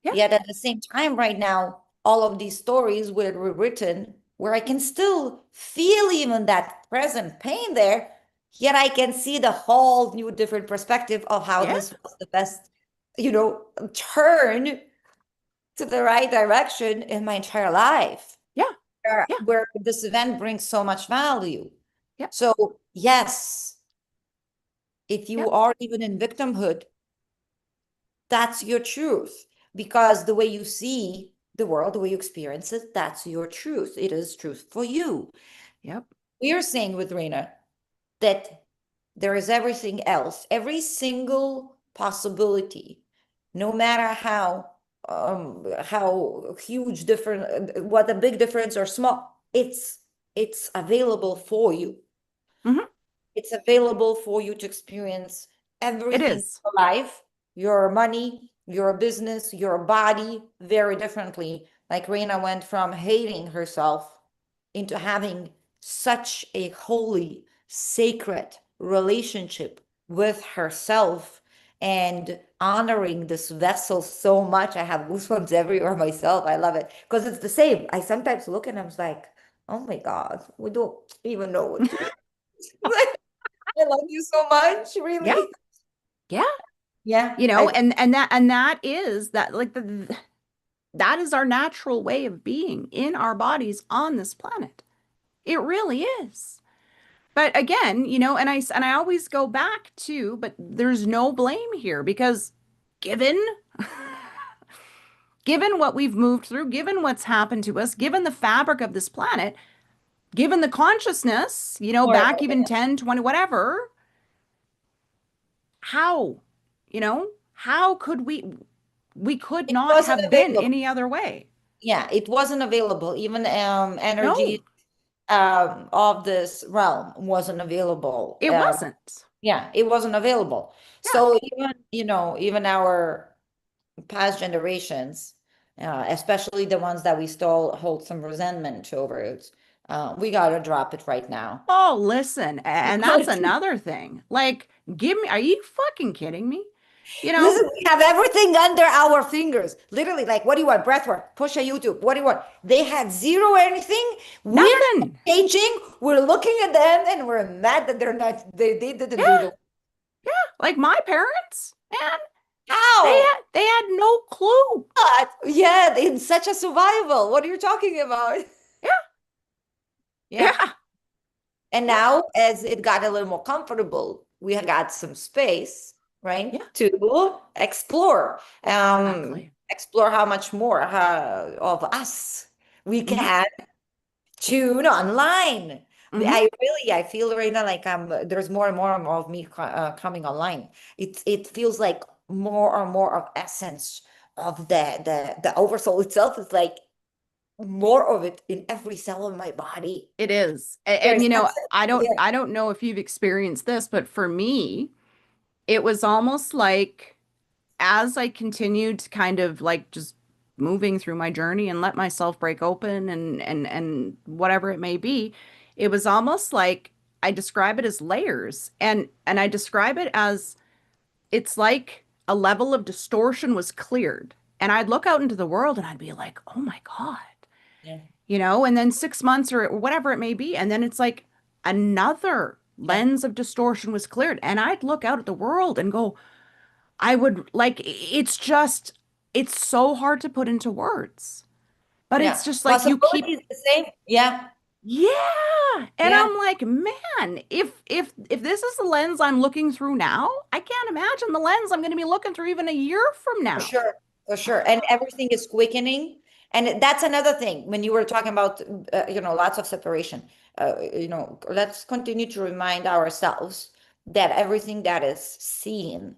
Yeah,
Yet at the same time, right now, all of these stories were written where I can still feel even that present pain there, yet I can see the whole new different perspective of how
yeah,
this was the best, turn to the right direction in my entire life,
yeah, yeah,
where this event brings so much value.
yeah,
So, yes, if
yeah,
you are even in victimhood, that's your truth because the way you see the world, the way you experience it, that's your truth. It is truth for you.
yep.
We are saying with Raina that there is everything else, every single possibility, no matter how huge different, what a big difference or small, it's available for you.
Hmm.
It's available for you to experience
It
everything in
is.
your life, your money, your business, your body very differently. Like Reina went from hating herself into having such a holy, sacred relationship with herself and honoring this vessel so much. I have goosebumps everywhere myself. I love it because it's the same. I sometimes look and I'm like, oh my God, we don't even know what to do. I love you so much,
Yeah,
really.
yeah.
Yeah,
And that is that like that is our natural way of being in our bodies on this planet. It really is. But again, and I always go back to, but there's no blame here because given given what we've moved through, given what's happened to us, given the fabric of this planet, given the consciousness,
more
back even 10, 20, whatever, how, how could we could
it
not
wasn't
have been
available.
any other way?
Yeah, it wasn't available. Even energy
No,
of this realm wasn't available.
it wasn't.
Yeah, it wasn't available.
Yeah.
So even, even our past generations, especially the ones that we still hold some resentment over it. We gotta drop it right now.
Oh, listen, and that's another thing. Like, give me, are you fucking kidding me? You know,
Listen, we have everything under our fingers. Literally, like, what do you want? Breathwork, push a YouTube. What do you want? They had zero anything. We're
nothing.
changing. We're looking at them and we're mad that they're not, they didn't do
Yeah,
the
yeah. Like my parents, man,
how?
they had no clue.
What? Yeah, in such a survival. What are you talking about?
Yeah,
Yeah.
yeah,
And
yeah,
now, as it got a little more comfortable, we have got some space, right,
yeah.
to explore,
Exactly.
explore how much more of us we
Hmm.
can tune online.
Hmm.
I feel right now like there's more and more of me coming online. It feels like more and more of essence of the oversoul itself is like more of it in every cell of my body.
It is. And,
There's
you know,
essence. Yeah.
I don't know if you've experienced this, but for me, it was almost like as I continued to kind of like just moving through my journey and let myself break open and whatever it may be, it was almost like I describe it as layers. And I describe it as it's like a level of distortion was cleared. And I'd look out into the world and I'd be like, "Oh my God."
Yeah.
You know, and then 6 months or whatever it may be, and then it's like another
Yeah.
lens of distortion was cleared. And I'd look out at the world and go, I would like, it's just, it's so hard to put into words. But it's
Yeah.
just like you
Possibility
keep,
is the same. Yeah.
yeah. And
Yeah.
I'm like, man, if this is the lens I'm looking through now, I can't imagine the lens I'm going to be looking through even a year from
For
now.
sure, for sure. And everything is quickening. And that's another thing when you were talking about, lots of separation. Let's continue to remind ourselves that everything that is seen,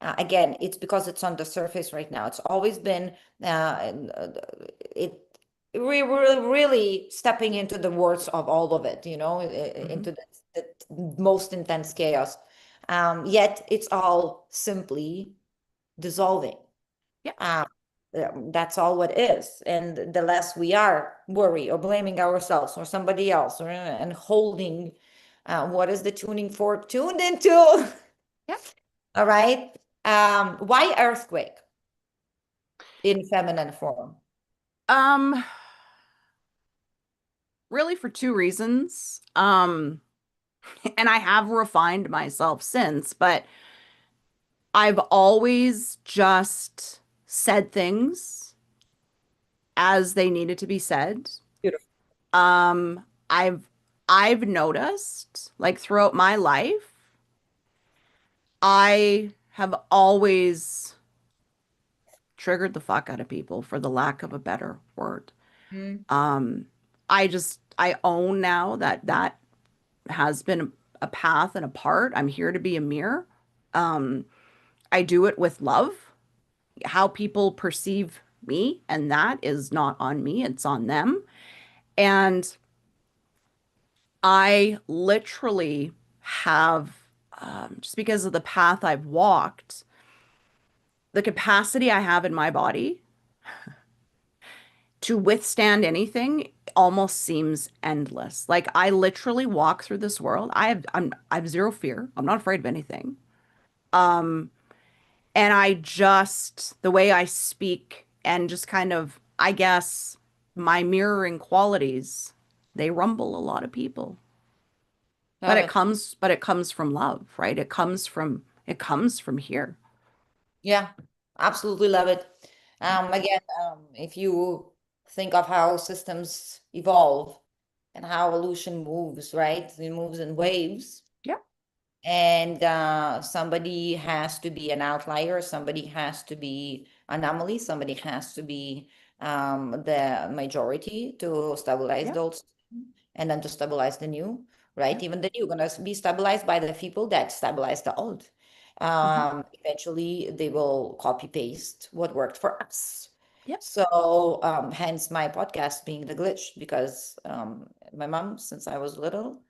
again, it's because it's on the surface right now. It's always been, it we were really stepping into the worst of all of it,
Hmm.
into the most intense chaos. Yet it's all simply dissolving.
Yeah.
Uh, that's all what is. And the less we are worry or blaming ourselves or somebody else and holding what is the tuning fork tuned into?
Yeah.
All right. Why earthquake in feminine form?
Um, really for two reasons. And I have refined myself since, but I've always just said things as they needed to be said.
Beautiful.
Um, I've I've noticed like throughout my life, I have always triggered the fuck out of people for the lack of a better word.
Mm,
Um, I own now that that has been a path and a part. I'm here to be a mirror. Um, I do it with love. How people perceive me, and that is not on me, it's on them. And I literally have, just because of the path I've walked, the capacity I have in my body to withstand anything almost seems endless. Like I literally walk through this world. I have zero fear. I'm not afraid of anything. Um, and I just the way I speak and just kind of, I guess, my mirroring qualities, they rumble a lot of people.
love it.
But it comes from love, right? It comes from here.
Yeah, absolutely love it.
Yeah.
Again, if you think of how systems evolve and how evolution moves, right? It moves in waves.
Yeah.
And somebody has to be an outlier, somebody has to be anomaly, somebody has to be the majority to stabilize
Yeah.
those and then to stabilize the new, right?
Yeah.
Even the new gonna be stabilized by the people that stabilize the old.
Hmm.
Eventually they will copy paste what worked for us.
Yeah.
So hence my podcast being the glitch, because my mom, since I was little,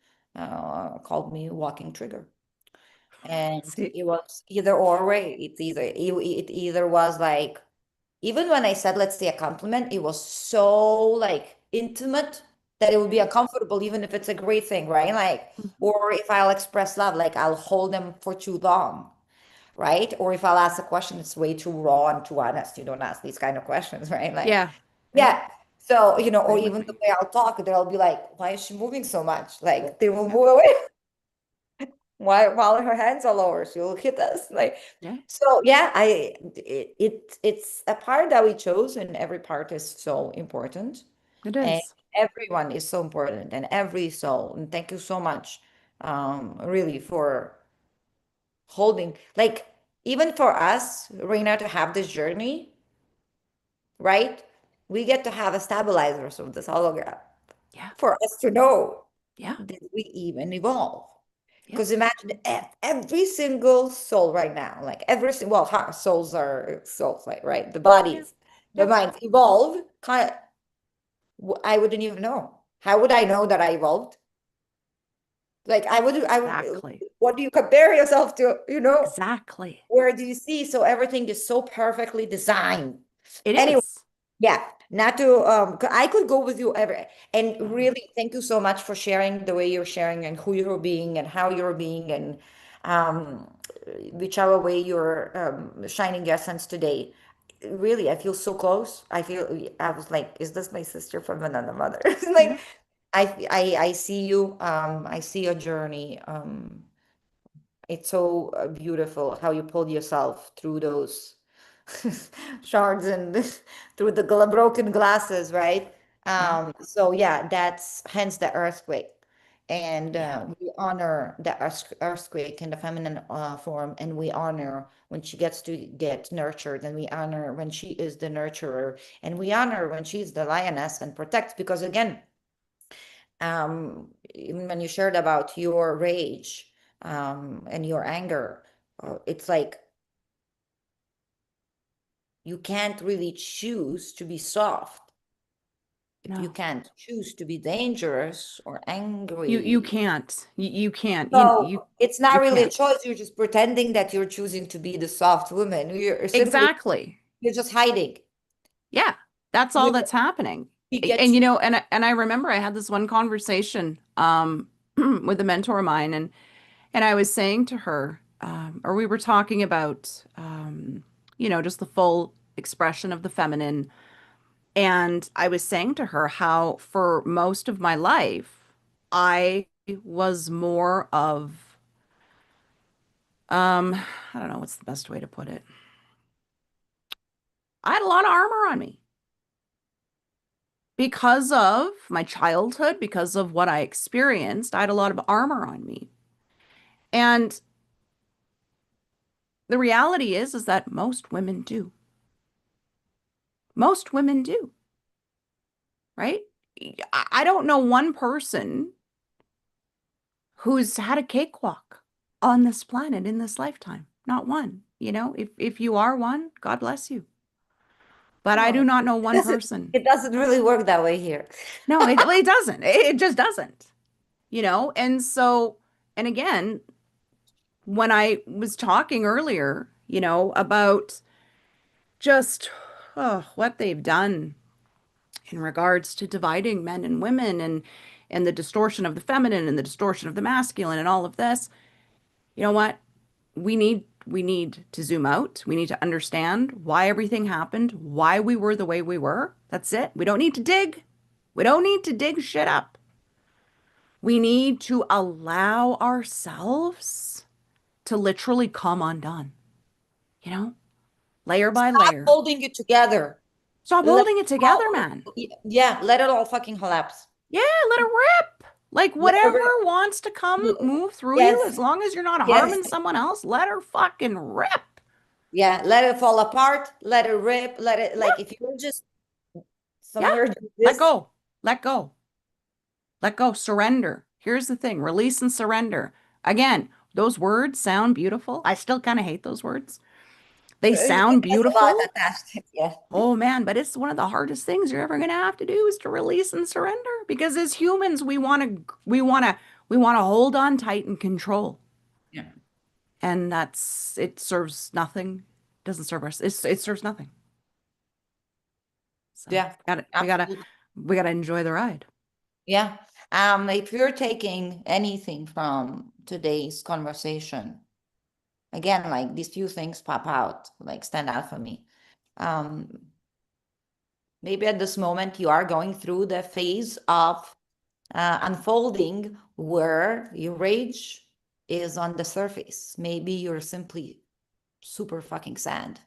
called me walking trigger. And
See.
it was either or way. It either was like even when I said, let's say a compliment, it was so like intimate that it would be
Yeah.
uncomfortable, even if it's a great thing, right? Like,
Mhm.
or if I'll express love, like I'll hold them for too long, right? Or if I'll ask a question, it's way too raw and too honest. You don't ask these kind of questions, right? Like,
Yeah. Yeah.
yeah. So, or
Right with
even the
me.
way I'll talk, they'll be like, why is she moving so much? Like, they will
Yeah.
move away. Why, while her hands are lower, she'll hit us. Like,
Yeah.
so yeah, it's a part that we chose, and every part is so important.
It
And
is.
everyone is so important, and every soul. And thank you so much, really, for holding, like, even for us, Reina, to have this journey, right? We get to have a stabilizers of this hologram
Yeah.
for us to know,
Yeah.
did we even evolve?
Yep.
Because imagine every single soul right now, like every single, well, our souls are souls, like, right? The
Yeah.
bodies, the
Yeah.
minds evolve. I wouldn't even know. How would I know that I evolved? Like
Exactly.
what do you compare yourself to?
Exactly.
Where do you see? So everything is so perfectly designed.
It
Anyway,
is.
yeah, not to I could go with you ever. And
Um,
really, thank you so much for sharing the way you're sharing and who you're being and how you're being and um whichever way you're shining your sense today. Really, I feel so close. I was like, is this my sister from another mother?
yeah.
Like I see you, I see your journey. It's so beautiful how you pulled yourself through those shards and through the broken glasses, right?
Yeah.
So yeah, that's hence the earthquake. And
Yeah.
we honor the earthquake in the feminine form, and we honor when she gets to get nurtured, and we honor when she is the nurturer, and we honor when she's the lioness and protects. Because again, even when you shared about your rage and your anger, it's like you can't really choose to be soft if you
No.
can't choose to be dangerous or
You
angry.
can't. You can't.
So it's
You
not really a
can't.
choice. You're just pretending that you're choosing to be the soft woman.
Exactly.
You're just hiding.
Yeah. That's all
You
that's happening.
you get
And
to
and I remember I had this one conversation with a mentor of mine, and I was saying to her, or we were talking about just the full expression of the feminine. And I was saying to her how for most of my life, I was more of, um, I don't know what's the best way to put it. I had a lot of armor on me because of my childhood, because of what I experienced. I had a lot of armor on me. And the reality is that most women do. Most women do, right? I don't know one person who's had a cakewalk on this planet in this lifetime. Not one. If you are one, God bless you. But I do
oh,
not know
it
one
doesn't
person.
it doesn't really work that way here.
No, it doesn't. It just doesn't. And so, and again, when I was talking earlier, about just what they've done in regards to dividing men and women and the distortion of the feminine and the distortion of the masculine and all of this, you know what? We need to zoom out. We need to understand why everything happened, why we were the way we were. That's it. We don't need to dig. We don't need to dig shit up. We need to allow ourselves to literally come undone, you know, layer by
Stop
layer.
holding it together.
Stop
Let
holding it
it
together,
all,
man.
yeah, let it all fucking collapse.
Yeah, let it rip. Like
Let it
whatever
rip.
wants to come move through you,
Yes,
as long as you're not
yes.
harming someone else, let her fucking rip.
Yeah, let it fall apart, let it rip, let it,
Yeah,
like, if you're just
yeah.
somewhere do
Let
this,
go. Let go. Let go. Surrender. Here's the thing, release and surrender. Again, those words sound beautiful. I still kind of hate those words. They
it
sound
has a lot
beautiful.
attached. Yeah.
Oh man, but it's one of the hardest things you're ever going to have to do is to release and surrender because as humans we want to hold on tight and control.
Yeah.
And it serves nothing. Doesn't serve us. It serves nothing. So
Yeah,
got it.
absolutely.
We gotta enjoy the ride.
Yeah. If you're taking anything from today's conversation, again, like these few things pop out, like stand out for me. Um, Maybe at this moment you are going through the phase of unfolding where your rage is on the surface. Maybe you're simply super fucking sad.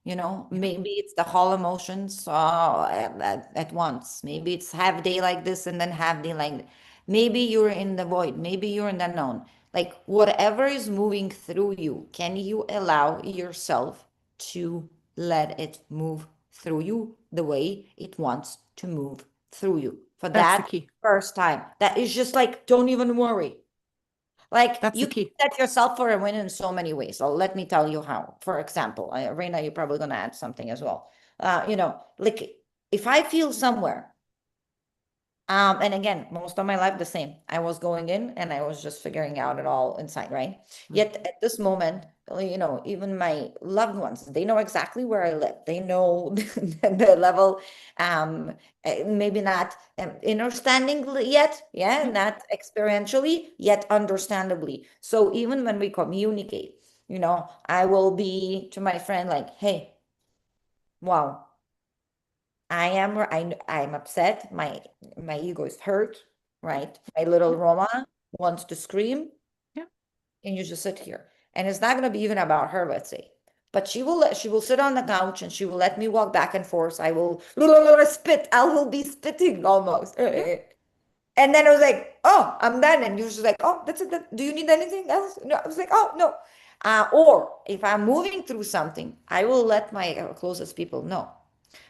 Yeah.
Maybe it's the whole emotions at once. Maybe it's half day like this and then half day like maybe you're in the void. Maybe you're in the unknown. Like whatever is moving through you, can you allow yourself to let it move through you the way it wants to move through you for
That's the
that
key.
first time? That is just like, don't even worry. Like
That's the
you can
key.
set yourself for a win in so many ways. So let me tell you how. For example, Reina, you're probably going to add something as well. Like if I feel somewhere, and again, most of my life the same. I was going in and I was just figuring out it all inside, right?
Mm.
Yet at this moment, even my loved ones, they know exactly where I live. They know the level, maybe not understanding yet, yeah,
Yeah.
not experientially, yet understandably. So even when we communicate, I will be to my friend like, hey, wow, I'm upset. My ego is hurt, right? My little
Yeah.
Roma wants to scream,
Yeah.
and you just sit here. And it's not gonna be even about her, let's say. But she will sit on the couch and she will let me walk back and forth. I will spit. I will be spitting almost.
Yeah.
And then I was like, oh, I'm done. And you was just like, oh, that's it. Do you need anything else? No, I was like, oh, no. Or if I'm moving through something, I will let my closest people know.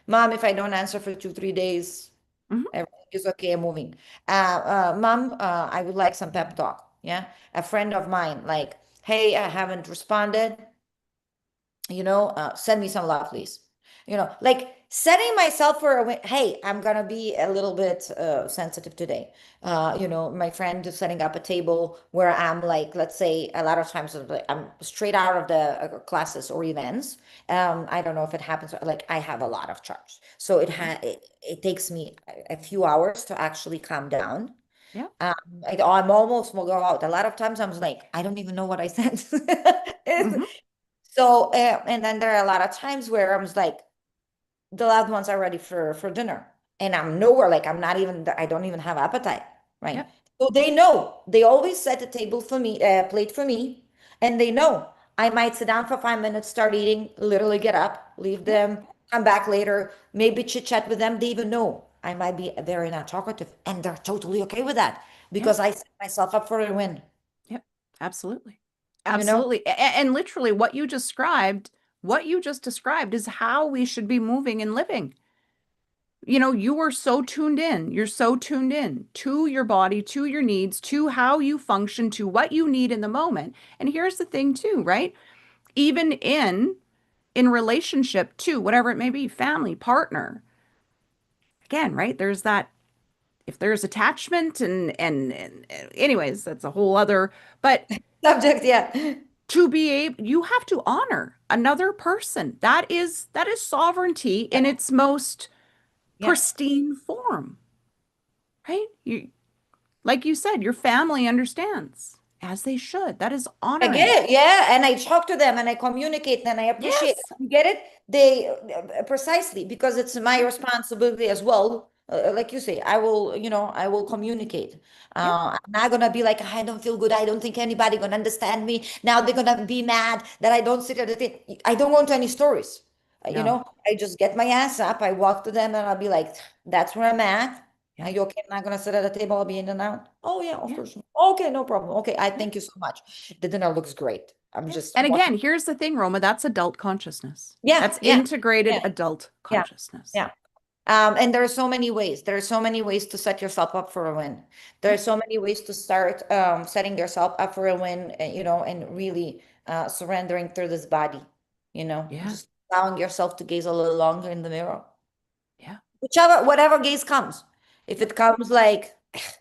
Mom, if I don't answer for 2, 3 days,
Mhm.
everything is okay. I'm moving. Mom, I would like some pep talk. Yeah. A friend of mine, like, hey, I haven't responded. Send me some love, please. Like setting myself for a win. Hey, I'm gonna be a little bit sensitive today. My friend is setting up a table where I'm like, let's say, a lot of times I'm straight out of the classes or events. I don't know if it happens. Like I have a lot of charge, so
Yeah.
it takes me a few hours to actually calm down.
Yeah.
Um, I'm almost will go out. A lot of times I'm like, I don't even know what I said.
Hmm.
So, and then there are a lot of times where I'm just like, the loved ones are ready for dinner, and I'm nowhere. Like I'm not even. I don't even have appetite, right?
Yeah.
So they know. They always set a table for me, plate for me, and they know I might sit down for 5 minutes, start eating, literally get up, leave
Yeah.
them, come back later, maybe chit chat with them. They even know I might be very not talkative, and they're totally okay with that
Yeah.
because I set myself up for a win.
Yep, absolutely.
You know?
Absolutely. And literally what you just described is how we should be moving and living. You are so tuned in. You're so tuned in to your body, to your needs, to how you function, to what you need in the moment. And here's the thing too, right? Even in relationship to whatever it may be, family, partner. Again, right? There's that if there's attachment and anyways, that's a whole other but
Subject, yeah,
to be able you have to honor another person that is sovereignty
yeah,
in its most
yeah.
pristine form, right? You like you said, your family understands as they should. That is
I get
honoring.
it. Yeah. And I talk to them and I communicate and I appreciate it.
Yes.
You get it? They precisely because it's my
Yeah.
responsibility as well. Like you say, I will communicate.
Yeah.
I'm not gonna be like, I don't feel good. I don't think anybody gonna understand me. Now they're gonna be mad that I don't sit at the thing. I don't want any stories.
No.
I just get my ass up. I walk to them and I'll be like, that's where I'm at. Are
Yeah.
you okay? I'm not gonna sit at the table. I'll be in and out. Oh yeah, of
Yeah.
course. Okay, no problem. Okay, I
Yeah.
thank you so much. The dinner looks great. I'm
Yeah.
just
And
watching.
again, here's the thing, Roma, that's adult consciousness.
Yeah,
That's
yeah,
integrated
yeah,
adult
yeah,
consciousness.
yeah. And there are so many ways. There are so many ways to set yourself up for a win. There are
Yeah.
so many ways to start setting yourself up for a win, and really surrendering through this body,
Yeah.
just allowing yourself to gaze a little longer in the mirror.
Yeah.
Whatever gaze comes. If
Yeah.
it comes like,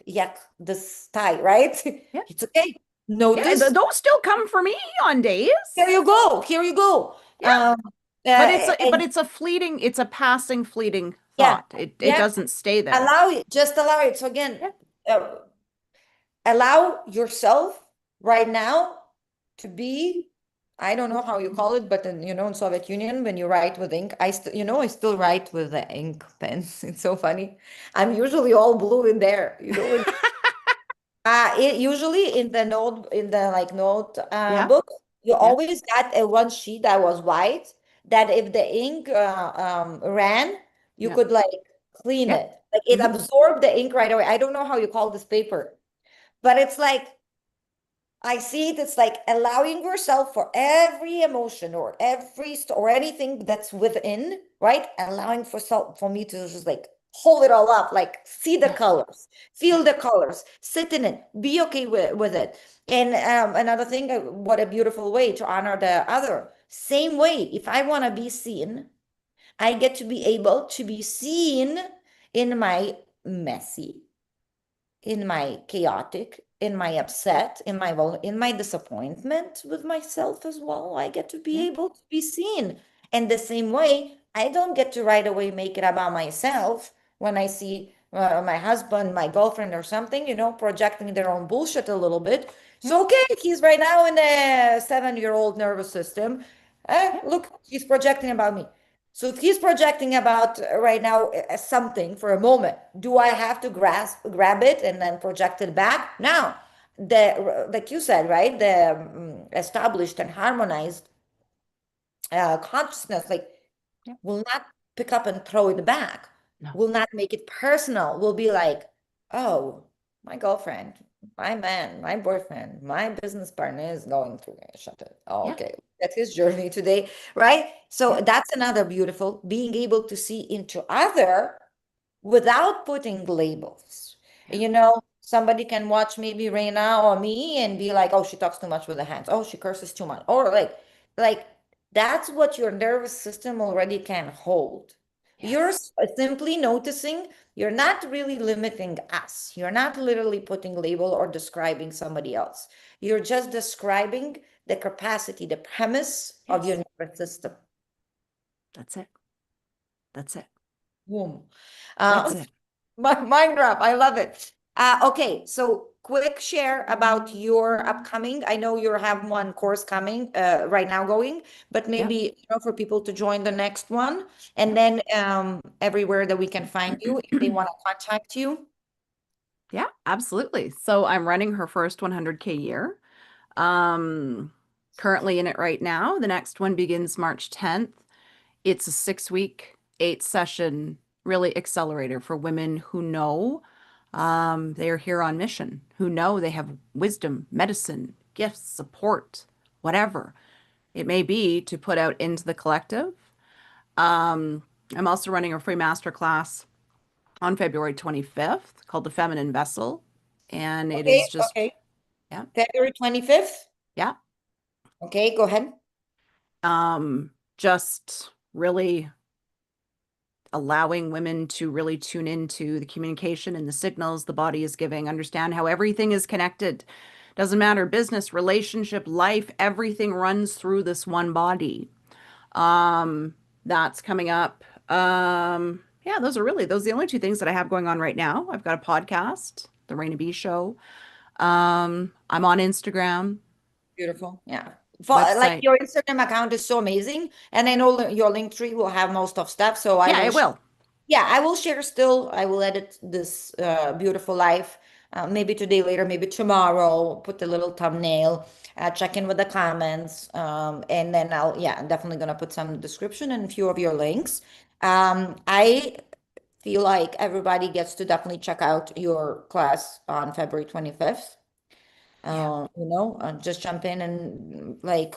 yuck, this tie, right?
Yeah.
It's okay.
Yeah.
Notice.
Those still come for me on days.
Here you go. Here you go.
Yeah.
Um,
But it's a
and
fleeting, it's a passing fleeting
Yeah.
thought. It
Yeah.
doesn't stay there.
Just allow it. So again,
Yeah.
uh, allow yourself right now to be, I don't know how you call it, but in Soviet Union, when you write with ink, I still write with the ink pens. It's so funny. I'm usually all blue in there, usually in the note
Yeah.
book, you
Yeah.
always got a one sheet that was white, that if the ink ran, you
Yeah.
could like clean
Yeah.
it. Like it
Hmm.
absorbed the ink right away. I don't know how you call this paper, but it's like I see it. It's like allowing yourself for every emotion or or anything that's within, right? Allowing for me to just like hold it all up, like see the
Yeah.
colors,
Yeah.
feel the colors, sit in it, be okay with it. And another thing, what a beautiful way to honor the other. Same way, if I want to be seen, I get to be able to be seen in my messy, in my chaotic, in my upset, in my disappointment with myself as well. I get to
Yeah.
be able to be seen. And the same way, I don't get to right away make it about myself when I see my husband, my girlfriend, or something, projecting their own bullshit a little bit.
Yeah.
So, okay, he's right now in a 7-year-old nervous system.
Yeah.
Look, he's projecting about me. So if he's projecting about right now something for a moment, do I have to grab it and then project it back? No. Like you said, right? The established and harmonized consciousness, like,
Yeah.
will not pick up and throw it back,
No.
will not make it personal, will be like, oh, my girlfriend, my man, my boyfriend, my business partner is going through it. Shut it. Oh,
Yeah.
okay. That's his journey today, right? So
Yeah.
that's another beautiful being able to see into other without putting labels.
Yeah.
Somebody can watch maybe Reina or me and be like, oh, she talks too much with the hands. Oh, she curses too much. Or like that's what your nervous system already can hold. You're
Yes.
simply noticing you're not really limiting us. You're not literally putting label or describing somebody else. You're just describing the capacity, the premise of your
Yes.
nervous system.
That's it. That's it.
Boom.
That's
Uh,
it.
Mind drop. I love it. Okay, so quick share about your upcoming. I know you have one course coming right now going, but
Yeah.
maybe for people to join the next one, and
Yeah.
then everywhere that we can find you if they want to contact you.
Yeah, absolutely. So I'm running her first 100K year. Um, Currently in it right now. The next one begins March 10th. It's a 6 week, 8 session, really accelerator for women who know they are here on mission, who know they have wisdom, medicine, gifts, support, whatever it may be to put out into the collective. Um, I'm also running a free masterclass on February 25th called The Feminine Vessel. And it
Okay,
is just,
okay.
yeah,
February 25th.
yeah.
Okay, go ahead.
Just really allowing women to really tune into the communication and the signals the body is giving, understand how everything is connected. Doesn't matter, business, relationship, life, everything runs through this one body. That's coming up. Yeah, those are the only two things that I have going on right now. I've got a podcast, The Raina B Show. I'm on Instagram,
Beautiful. Yeah. Like
website.
your Instagram account is so amazing. And I know your link tree will have most of stuff. So I
Yeah,
will
it will.
Yeah, I will share still. I will edit this beautiful life. Maybe today, later, maybe tomorrow. Put a little thumbnail. Check in with the comments, and then I'm definitely gonna put some description and a few of your links. I feel like everybody gets to definitely check out your class on February 25th.
Yeah.
Just jump in and like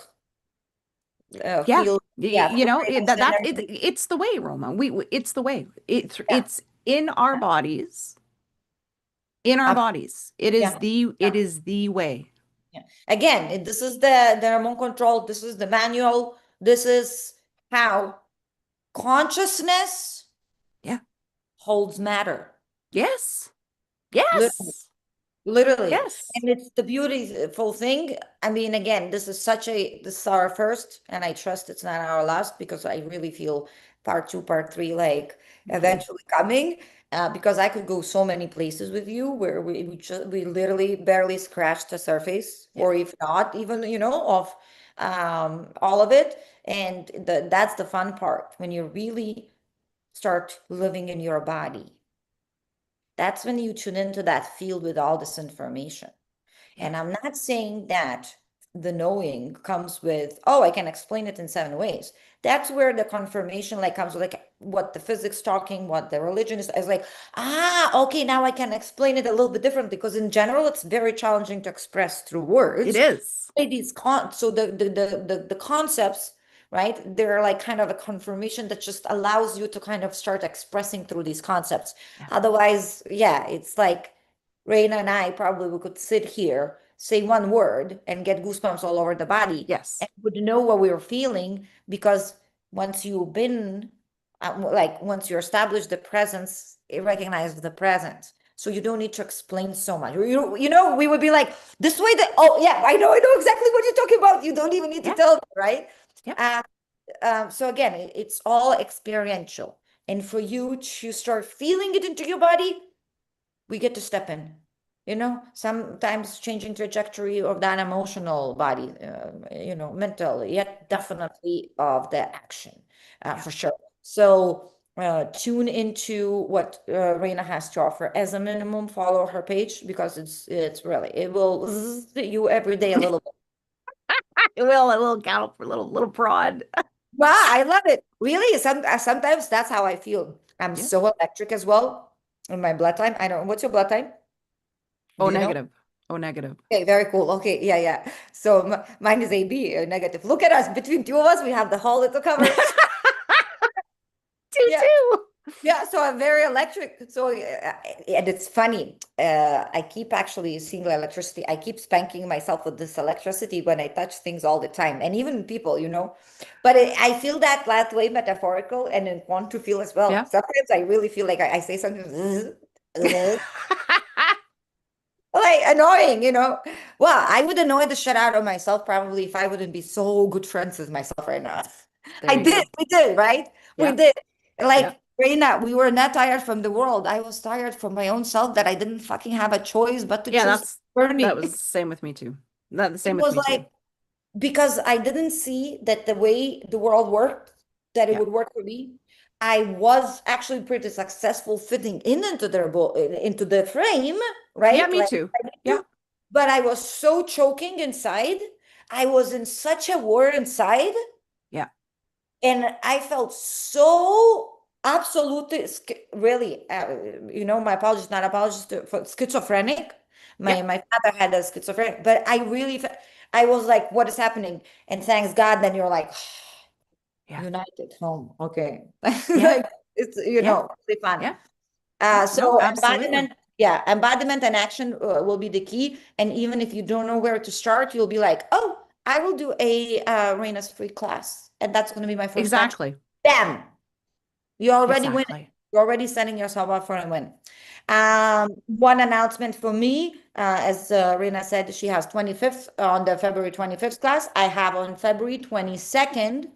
Yeah.
feel, yeah, feel Raina's energy.
It's the way, Roma. It's the way.
Yeah,
It's in our bodies. In our
yeah,
bodies.
yeah.
It is the way.
Yeah. Again, this is the remote control. This is the manual. This is how consciousness
Yeah.
holds matter.
Yes.
Literally.
Yes.
Literally.
Yes.
And it's the beautiful thing. I mean, again, this is our first, and I trust it's not our last because I really feel part two, part three, like
Okay.
eventually coming. Because I could go so many places with you where we literally barely scratched the surface,
Yeah.
or if not even, of all of it. And that's the fun part when you really start living in your body. That's when you tune into that field with all this information.
Yeah.
And I'm not saying that the knowing comes with, oh, I can explain it in 7 ways. That's where the confirmation like comes with like what the physics talking, what the religion is like, okay, now I can explain it a little bit differently because in general it's very challenging to express through
It
words.
is.
So the concepts, right? They're like kind of a confirmation that just allows you to kind of start expressing through these concepts.
Yeah.
Otherwise, yeah, it's like Raina and I probably we could sit here, say one word, and get goosebumps all over the body,
Yes.
and would know what we were feeling because once you've been, like once you establish the presence, it recognizes the presence. So you don't need to explain so much. We would be like, this way that, oh yeah, I know exactly what you're talking about. You don't even need to
Yeah.
tell me, right?
Yeah.
Uh, so again, it's all experiential. And for you to start feeling it into your body, we get to step in. Sometimes changing trajectory of that emotional body, mental, yet definitely of the action,
Yeah.
for sure. So tune into what Reina has to offer. As a minimum, follow her page because it's really it will zzz you every day a little bit.
It will. A little gal, a little prod.
Wow, I love it. Really, sometimes that's how I feel. I'm
Yeah.
so electric as well in my blood type. I don't. What's your blood type?
Oh,
Do you know?
negative. Oh, negative.
Okay, very cool. Okay, yeah, yeah. So mine is AB, negative. Look at us. Between two of us, we have the whole little cover.
Two,
Yeah,
two.
yeah. So I'm very electric. So and it's funny. I keep actually seeing the electricity. I keep spanking myself with this electricity when I touch things all the time, and even people. But I feel that way metaphorical and in want to feel as well.
Yeah.
Sometimes I really feel like I say something. Like annoying. Well, I would annoy the shit out of myself probably if I wouldn't be so good friends with myself right now.
There you go.
We did, right? We
Yeah.
did.
Yeah.
Like, Reina, we were not tired from the world. I was tired from my own self that I didn't fucking have a choice but to
Yeah,
choose
that
learning.
was the same with me too. That the
It
same with
was
me too.
like, because I didn't see that the way the world worked, that it
Yeah.
would work for me. I was actually pretty successful fitting into the frame,
Yeah,
right?
me
Like
too.
I need
Yeah.
to, but I was so choking inside. I was in such a war inside,
Yeah.
and I felt so absolutely, really, my apologies, not apologies for schizophrenic.
Yeah.
My father had a schizophrenic, but I was like, what is happening? And thanks God, then you're like,
Yeah.
united home. Okay.
Yeah.
Like it's,
Yeah.
really fun.
Yeah. Yeah. No,
So
absolutely.
embodiment and action will be the key. And even if you don't know where to start, you'll be like, oh, I will do a Raina's free class. And that's going to be my first action.
Exactly.
Bam. You already win it.
Exactly.
You're already setting yourself up for a win. One announcement for me, as Raina said, she has 25th on the February 25th class. I have on February 22nd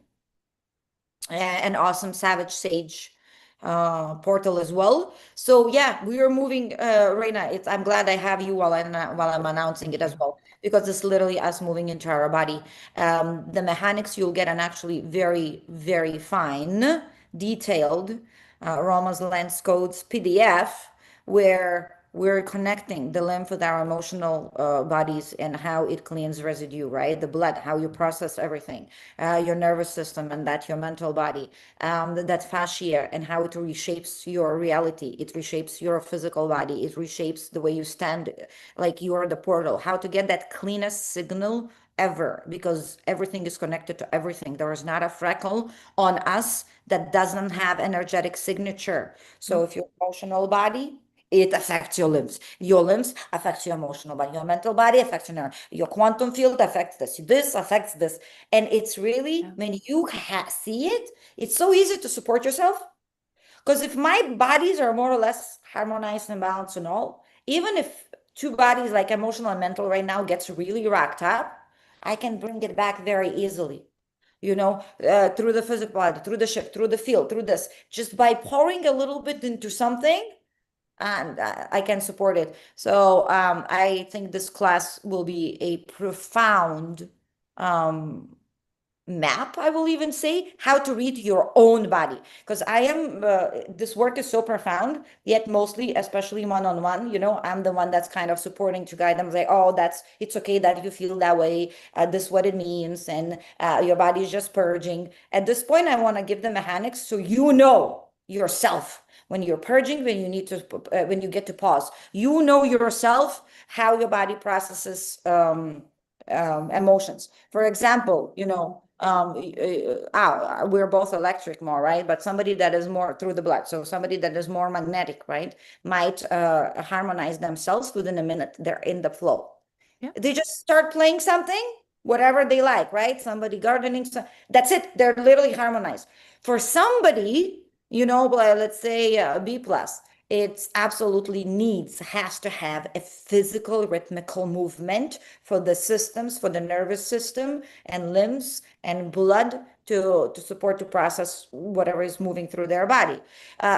an awesome Savage Sage portal as well. So yeah, we are moving, Reina. I'm glad I have you while I'm announcing it
Thank
as
you.
well because it's literally us moving into our body. The mechanics you'll get an actually very very fine, detailed Roma's lens codes PDF where we're connecting the lymph with our emotional bodies and how it cleans residue, right? The blood, how you process everything, your nervous system, and that your mental body, that fascia, and how it reshapes your reality. It reshapes your physical body. It reshapes the way you stand, like you are the portal. How to get that cleanest signal ever because everything is connected to everything. There is not a freckle on us that doesn't have energetic signature.
Mm.
So if your emotional body, it affects your limbs. Your limbs affects your emotional body. Your mental body affects your nerve. Your quantum field affects this. This affects this. And it's really,
Yeah.
when you see it, it's so easy to support yourself. Because if my bodies are more or less harmonized and balanced and all, even if two bodies, like emotional and mental right now, gets really racked up, I can bring it back very easily. Through the physical body, through the shift, through the field, through this, just by pouring a little bit into something, and I can support it. So I think this class will be a profound um, map, I will even say, how to read your own body. Because this work is so profound, yet mostly, especially one-on-one, I'm the one that's kind of supporting to guide them, like, oh, it's okay that you feel that way. This is what it means. And your body is just purging. At this point, I want to give them mechanics so you know yourself. When you're purging, when you get to pause, you know yourself, how your body processes emotions. For example, we're both electric more, right? But somebody that is more through the blood, so somebody that is more magnetic, right, might harmonize themselves within a minute. They're in the flow.
Yeah.
They just start playing something, whatever they like, right? Somebody gardening, so that's it. They're literally harmonized. For somebody, let's say B plus, it's absolutely has to have a physical rhythmical movement for the systems, for the nervous system and limbs and blood to support to process whatever is moving through their body.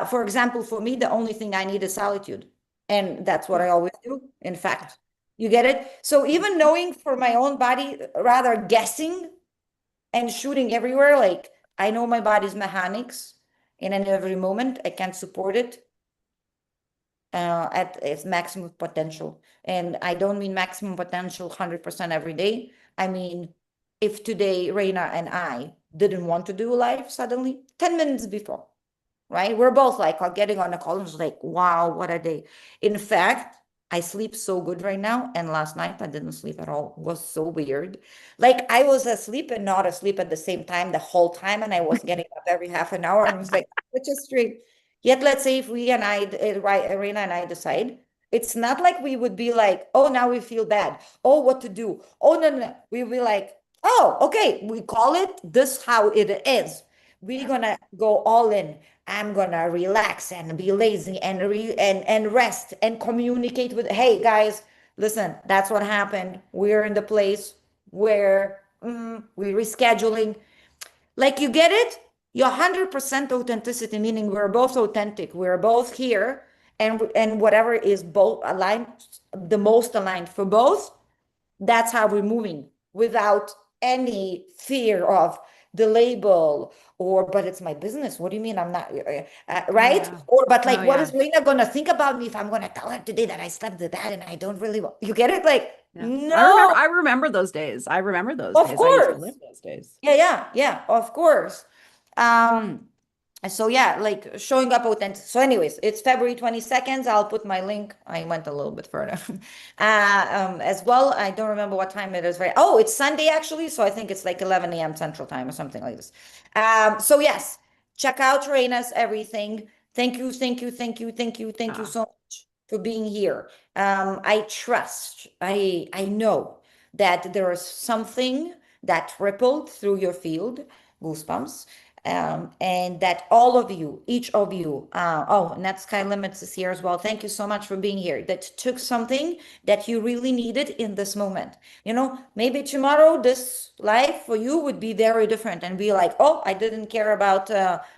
For example, for me, the only thing I need is solitude. And that's what
Yeah.
I always do. In fact, you get it? So even knowing for my own body, rather guessing and shooting everywhere, like I know my body's mechanics, and in every moment I can support it at its maximum potential. And I don't mean maximum potential 100% every day. I mean, if today Reina and I didn't want to do live suddenly, 10 minutes before, right? We're both like getting on a call and just like, wow, what a day. In fact, I sleep so good right now. And last night I didn't sleep at all. It was so weird. Like I was asleep and not asleep at the same time the whole time. And I was getting up every half an hour and was like, which is strange. Yet let's say if we and right, Arena and I decide, it's not like we would be like, oh, now we feel bad. Oh, what to do? Oh, no, no, no. We'll be like, oh, okay, we call it this how it is. We're
Yeah.
gonna go all in. I'm gonna relax and be lazy and rest and communicate with, hey guys, listen, that's what happened. We're in the place where we're rescheduling. Like you get it? Your 100% authenticity, meaning we're both authentic. We're both here, and whatever is both aligned, the most aligned for both, that's how we're moving without any fear of the label or, but it's my business. What do you mean I'm not,
Oh
right?
yeah.
Or, but
Oh
like, what
yeah.
is Raina going to think about me if I'm going to tell her today that I slept with that and I don't really want, you get it? Like,
Yeah.
no,
I remember those days. I remember those
of
days. I used to
course.
live those days.
Yeah, of course. Um, so yeah, like showing up authentic. So anyways, it's February 22nd. I'll put my link. I went a little bit further. As well. I don't remember what time it is, right? Oh, it's Sunday actually. So I think it's like 11 a.m. Central Time or something like this. So yes, check out Raina's everything. Thank you
Ah,
so much for being here. I know that there is something that rippled through your field, goosebumps, and that all of you, each of you, Net Sky Limits is here as well. Thank you so much for being here. That took something that you really needed in this moment. Maybe tomorrow this life for you would be very different and be like, oh, I didn't care about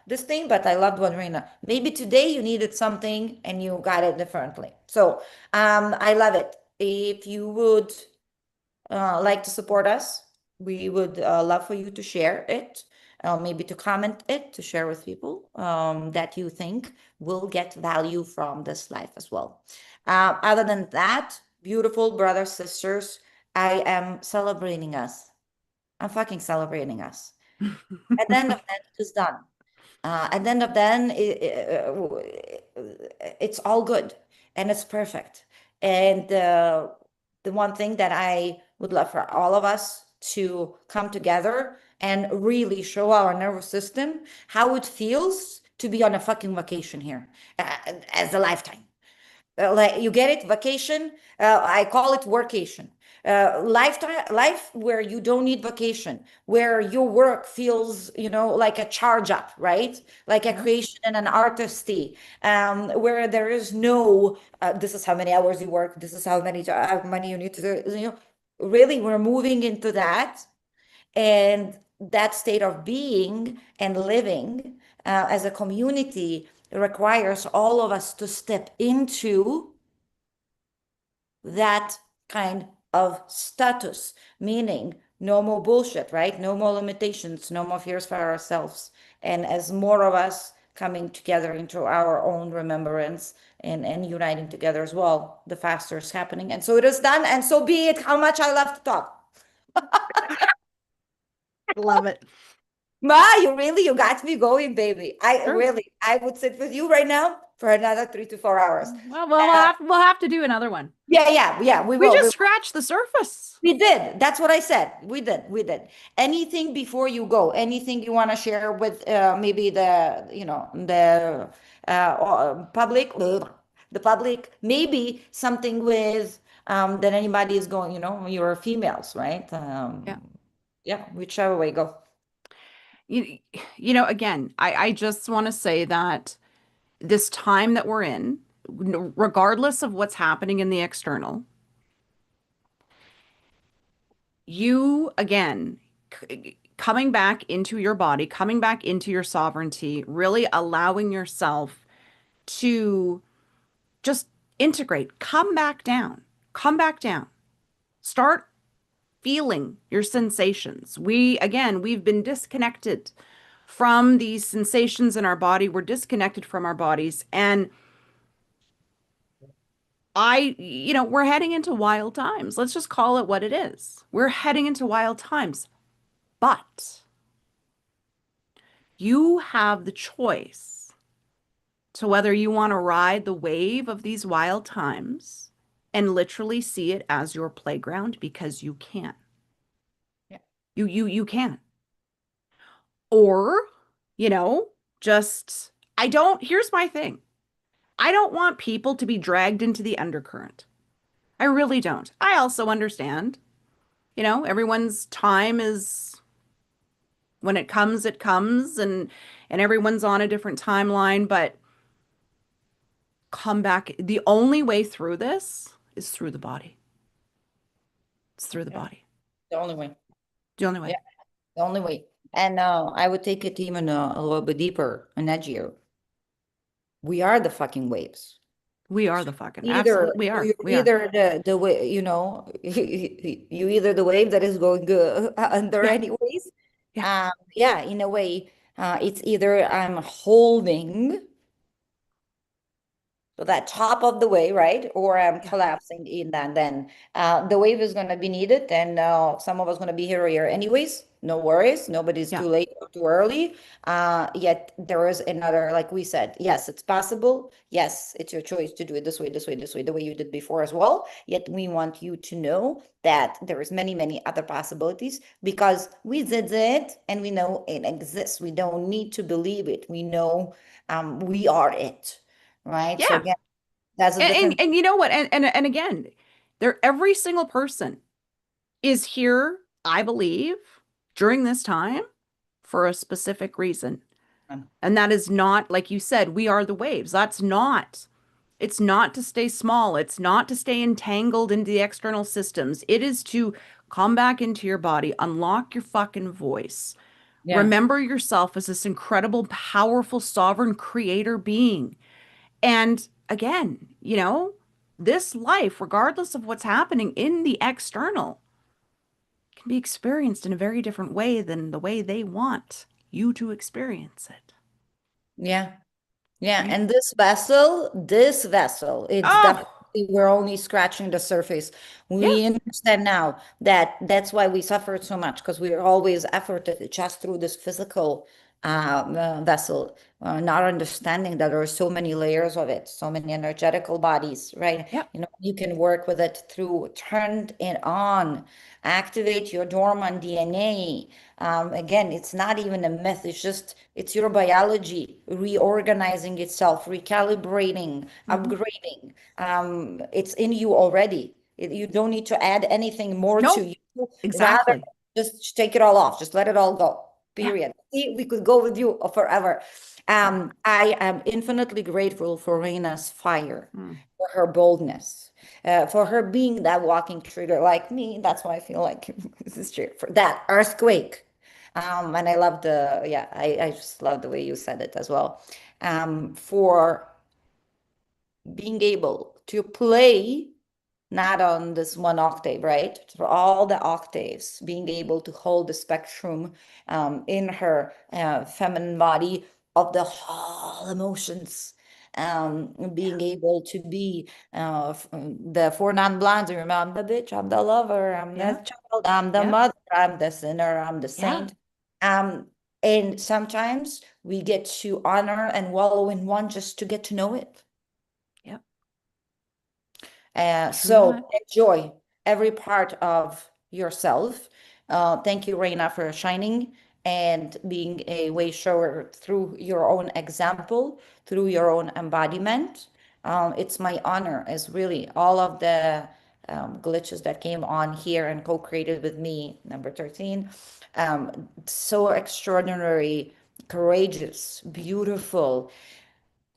this thing, but I loved what Reina. Maybe today you needed something and you got it differently. So I love it. If you would like to support us, we would love for you to share it, maybe to comment it, to share with people that you think will get value from this life as well. Other than that, beautiful brothers, sisters, I am celebrating us. I'm fucking celebrating us. At the end of that, it's done. At the end of then, it's all good and it's perfect. And the one thing that I would love for all of us to come together and really show our nervous system how it feels to be on a fucking vacation here as a lifetime. Like you get it, vacation. I call it workation. Lifetime life where you don't need vacation, where your work feels, like a charge up, right? Like a
Yeah.
creation and an artistry, where there is no, this is how many hours you work, this is how many you need to do. Really, we're moving into that, and that state of being and living as a community requires all of us to step into that kind of status, meaning no more bullshit, right? No more limitations, no more fears for ourselves. And as more of us coming together into our own remembrance and uniting together as well, the faster it's happening. And so it is done. And so be it. How much I love to talk.
Love it.
Ma, you got me going, baby.
Sure.
I would sit with you right now for another 3 to 4 hours.
Well, we'll
Uh,
have to do another one.
yeah, we
We
will.
just scratched the surface.
We did. That's what I said. We did. Anything before you go? Anything you want to share with maybe the public, the public? Maybe something with that anybody is going. You're females, right?
Yeah.
Yeah, whichever way go.
You, again, I just want to say that this time that we're in, regardless of what's happening in the external, you again coming back into your body, coming back into your sovereignty, really allowing yourself to just integrate, come back down, start feeling your sensations. We've been disconnected from these sensations in our body. We're disconnected from our bodies. And we're heading into wild times. Let's just call it what it is. We're heading into wild times. But you have the choice to whether you want to ride the wave of these wild times and literally see it as your playground because you can.
Yeah.
You can. Or, you know, just here's my thing. I don't want people to be dragged into the undercurrent. I really don't. I also understand, everyone's time is when it comes and everyone's on a different timeline, but come back. The only way through this is through the body. It's through the
Yeah.
body.
The only way.
The only
Yeah,
way.
the only way. And I would take it even a little bit deeper and edgier. We are the fucking waves.
We are the fucking
Either
absolute. We are.
you're
We are.
either the way, you either the wave that is going under
Yeah.
anyways.
Yeah.
Yeah, in a way, it's either I'm holding so that top of the wave, right? Or I'm
Yeah.
collapsing in that. Then the wave is going to be needed, and some of us going to be here anyways. No worries. Nobody's
Yeah.
too late or too early. Yet there is another, like we said, yes, it's possible. Yes, it's your choice to do it this way, this way, this way, the way you did before as well. Yet we want you to know that there is many, many other possibilities because we did it and we know it exists. We don't need to believe it. We know we are it, right? So
Yeah.
again, that's a different.
And you know what? And again, every single person is here, I believe, during this time for a specific reason. And that is not, like you said, we are the waves. It's not to stay small. It's not to stay entangled into the external systems. It is to come back into your body, unlock your fucking voice.
Yeah.
Remember yourself as this incredible, powerful, sovereign creator being. And again, this life, regardless of what's happening in the external, can be experienced in a very different way than the way they want you to experience it.
Yeah. Yeah.
Right?
And this vessel, it's
Oh,
definitely, we're only scratching the surface.
yeah.
We understand now that that's why we suffered so much because we are always efforted just through this physical, vessel, not understanding that there are so many layers of it, so many energetical bodies, right?
Yep.
You know, you can work with it through turn it on, activate your dormant DNA. Again, it's not even a myth, it's your biology reorganizing itself, recalibrating,
Mm-hmm.
upgrading. It's in you already. You don't need to add anything more to
No,
you. Rather,
exactly.
just take it all off, just let it all go.
Yeah.
Period. We could go with you forever.
Yeah.
I am infinitely grateful for Reina's fire,
Mm.
for her boldness, for her being that walking trigger like me. That's why I feel like this is true. For that earthquake. And I love yeah, I just love the way you said it as well. For being able to play not on this one octave, right? For all the octaves, being able to hold the spectrum in her feminine body of the whole emotions,
Yeah.
being able to be the four non-blondes. Remember, I'm the bitch, I'm the lover, I'm the
Yeah.
child, I'm the
Yeah.
mother, I'm the sinner, I'm the
Yeah.
saint. Um, and sometimes we get to honor and wallow in one just to get to know it.
Yep. True
So
that.
enjoy every part of yourself. Thank you, Reina, for shining and being a way shower through your own example, through your own embodiment. It's my honor, as really all of the glitches that came on here and co-created with me, number 13. So extraordinary, courageous, beautiful,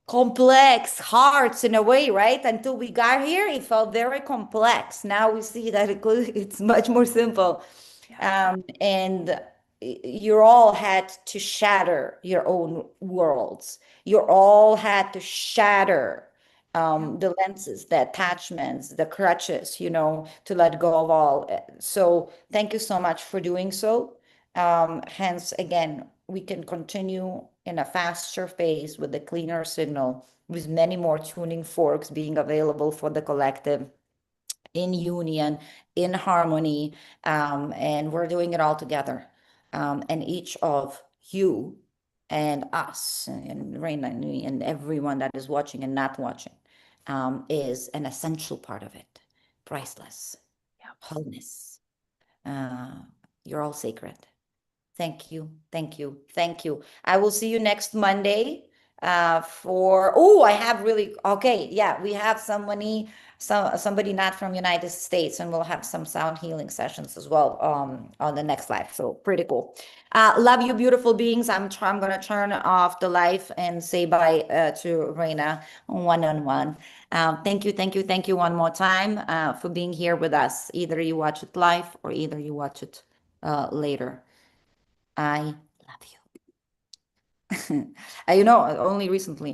complex hearts in a way, right? Until we got here, it felt very complex. Now we see that it's much more simple.
Yeah.
And you all had to shatter your own worlds. You all had to shatter
Yeah.
the lenses, the attachments, the crutches, to let go of all. So thank you so much for doing so. Hence, again, we can continue in a faster pace with the cleaner signal, with many more tuning forks being available for the collective in union, in harmony, and we're doing it all together. And each of you and us and Raina and me and everyone that is watching and not watching is an essential part of it. Priceless,
Yeah.
wholeness. Uh, you're all sacred. Thank you. Thank you. Thank you. I will see you next Monday I have really okay. Yeah, we have somebody not from United States, and we'll have some sound healing sessions as well on the next live. So pretty cool. Love you, beautiful beings. I'm gonna turn off the live and say bye to Reina one on one. Thank you, thank you, thank you one more time for being here with us. Either you watch it live or either you watch it later. I love you. Only recently